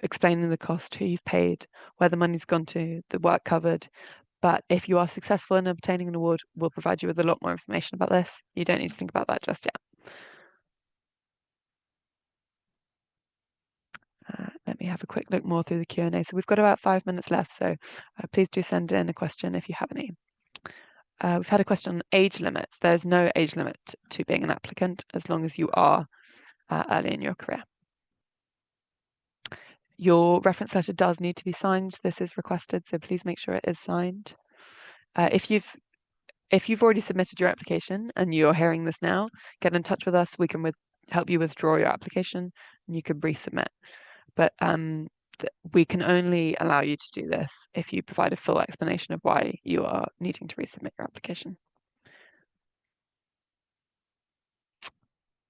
explaining the cost, who you've paid, where the money's gone to, the work covered. But if you are successful in obtaining an award, we'll provide you with a lot more information about this. You don't need to think about that just yet. Let me have a quick look more through the Q&A. So we've got about 5 minutes left, so please do send in a question if you have any. We've had a question on age limits. There's no age limit to being an applicant as long as you are early in your career. Your reference letter does need to be signed. This is requested, so please make sure it is signed. If you've already submitted your application and you're hearing this now, get in touch with us. We can help you withdraw your application and you can resubmit. But we can only allow you to do this if you provide a full explanation of why you are needing to resubmit your application.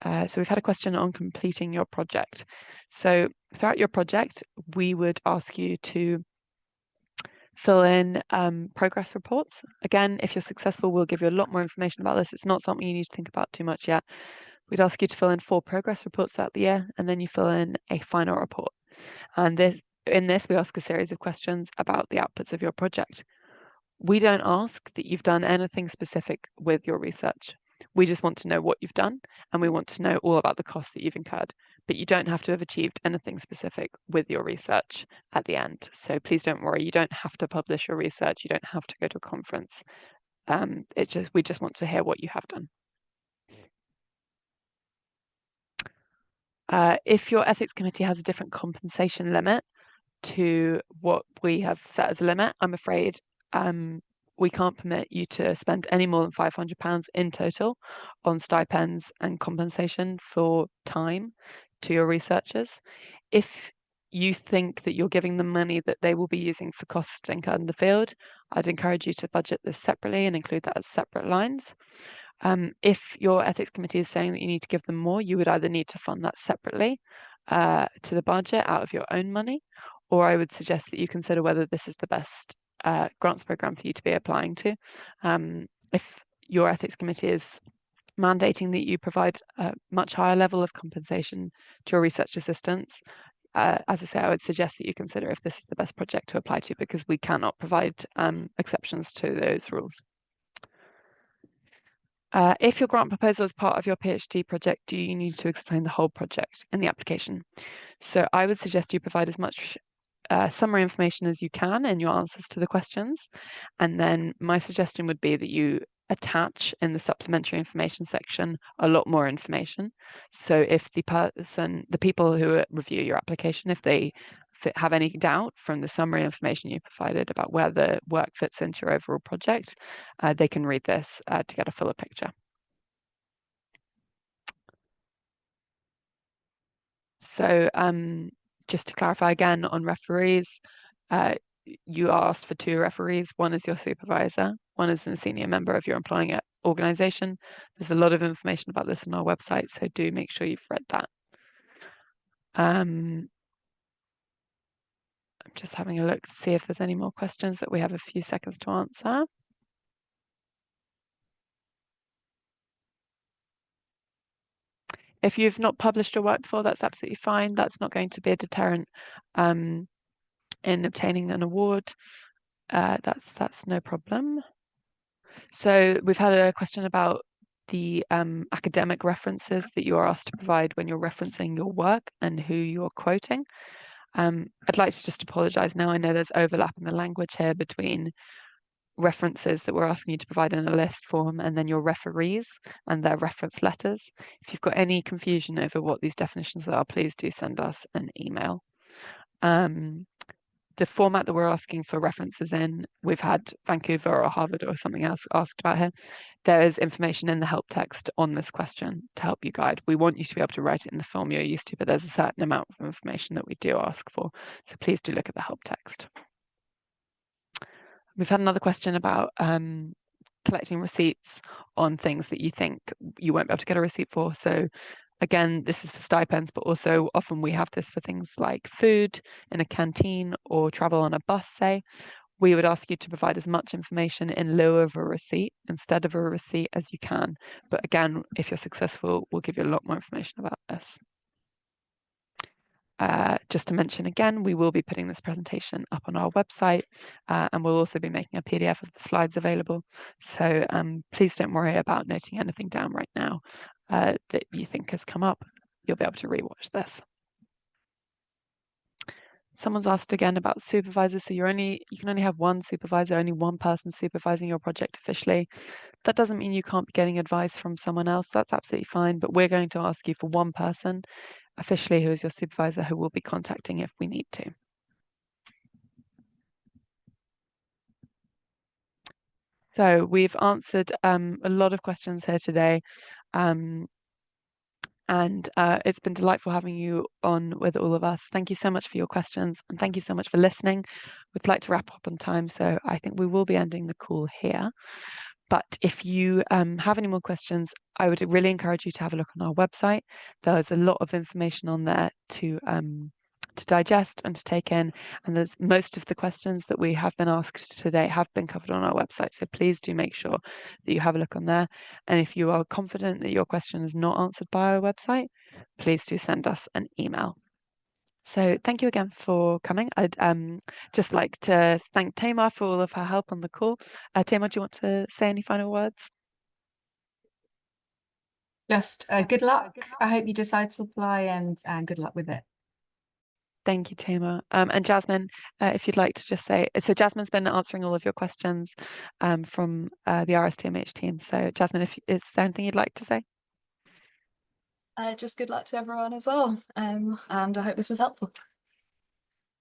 So we've had a question on completing your project. So throughout your project, we would ask you to fill in progress reports. Again, if you're successful, we'll give you a lot more information about this. It's not something you need to think about too much yet. We'd ask you to fill in 4 progress reports throughout the year, and then you fill in a final report. And in this, we ask a series of questions about the outputs of your project. We don't ask that you've done anything specific with your research. We just want to know what you've done, and we want to know all about the costs that you've incurred. But you don't have to have achieved anything specific with your research at the end. So please don't worry. You don't have to publish your research. You don't have to go to a conference. We just want to hear what you have done. If your ethics committee has a different compensation limit to what we have set as a limit, I'm afraid we can't permit you to spend any more than £500 in total on stipends and compensation for time to your researchers. If you think that you're giving them money that they will be using for costs incurred in the field, I'd encourage you to budget this separately and include that as separate lines. If your ethics committee is saying that you need to give them more, you would either need to fund that separately to the budget out of your own money, or I would suggest that you consider whether this is the best grants program for you to be applying to. If your ethics committee is mandating that you provide a much higher level of compensation to your research assistants, as I say, I would suggest that you consider if this is the best project to apply to, because we cannot provide exceptions to those rules. If your grant proposal is part of your PhD project, do you need to explain the whole project in the application? So I would suggest you provide as much summary information as you can in your answers to the questions. And then my suggestion would be that you attach in the supplementary information section a lot more information. So if the people who review your application, if they have any doubt from the summary information you provided about where the work fits into your overall project, they can read this to get a fuller picture. So just to clarify again on referees, you asked for 2 referees. One is your supervisor, one is a senior member of your employing organization. There's a lot of information about this on our website, so do make sure you've read that. I'm just having a look to see if there's any more questions that we have a few seconds to answer. If you've not published your work before, that's absolutely fine. That's not going to be a deterrent in obtaining an award. That's no problem. So we've had a question about the academic references that you are asked to provide when you're referencing your work and who you're quoting. I'd like to just apologise now. I know there's overlap in the language here between references that we're asking you to provide in a list form and then your referees and their reference letters. If you've got any confusion over what these definitions are, please do send us an email. The format that we're asking for references in, we've had Vancouver or Harvard or something else asked about here. There is information in the help text on this question to help you guide. We want you to be able to write it in the form you're used to, but there's a certain amount of information that we do ask for. So please do look at the help text. We've had another question about collecting receipts on things that you think you won't be able to get a receipt for. So again, this is for stipends, but also often we have this for things like food in a canteen or travel on a bus, say. We would ask you to provide as much information in lieu of a receipt instead of a receipt as you can. But again, if you're successful, we'll give you a lot more information about this. Just to mention again, we will be putting this presentation up on our website and we'll also be making a PDF of the slides available. So please don't worry about noting anything down right now that you think has come up. You'll be able to rewatch this. Someone's asked again about supervisors. So you can only have one supervisor, only one person supervising your project officially. That doesn't mean you can't be getting advice from someone else. That's absolutely fine. But we're going to ask you for one person officially who is your supervisor who will be contacting if we need to. So we've answered a lot of questions here today. And it's been delightful having you on with all of us. Thank you so much for your questions and thank you so much for listening. We'd like to wrap up on time, so I think we will be ending the call here. But if you have any more questions, I would really encourage you to have a look on our website. There's a lot of information on there to digest and to take in. And there's most of the questions that we have been asked today have been covered on our website. So please do make sure that you have a look on there. And if you are confident that your question is not answered by our website, please do send us an email. So thank you again for coming. I'd just like to thank Tamar for all of her help on the call. Tamar, do you want to say any final words? Just good luck. I hope you decide to apply and good luck with it. Thank you, Tamar. And Jasmine, if you'd like to just say, so Jasmine's been answering all of your questions from the RSTMH team. So Jasmine, is there anything you'd like to say? Just good luck to everyone as well. And I hope this was helpful.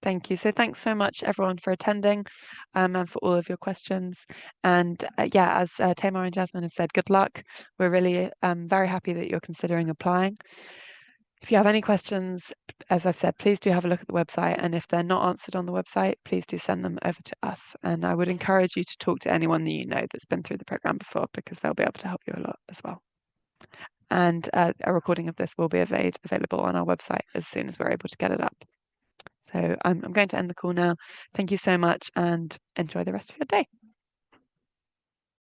Thank you. So thanks so much, everyone, for attending and for all of your questions. And yeah, as Tamar and Jasmine have said, good luck. We're really very happy that you're considering applying. If you have any questions, as I've said, please do have a look at the website. And if they're not answered on the website, please do send them over to us. And I would encourage you to talk to anyone that you know that's been through the program before, because they'll be able to help you a lot as well. And a recording of this will be available on our website as soon as we're able to get it up. So I'm going to end the call now. Thank you so much and enjoy the rest of your day.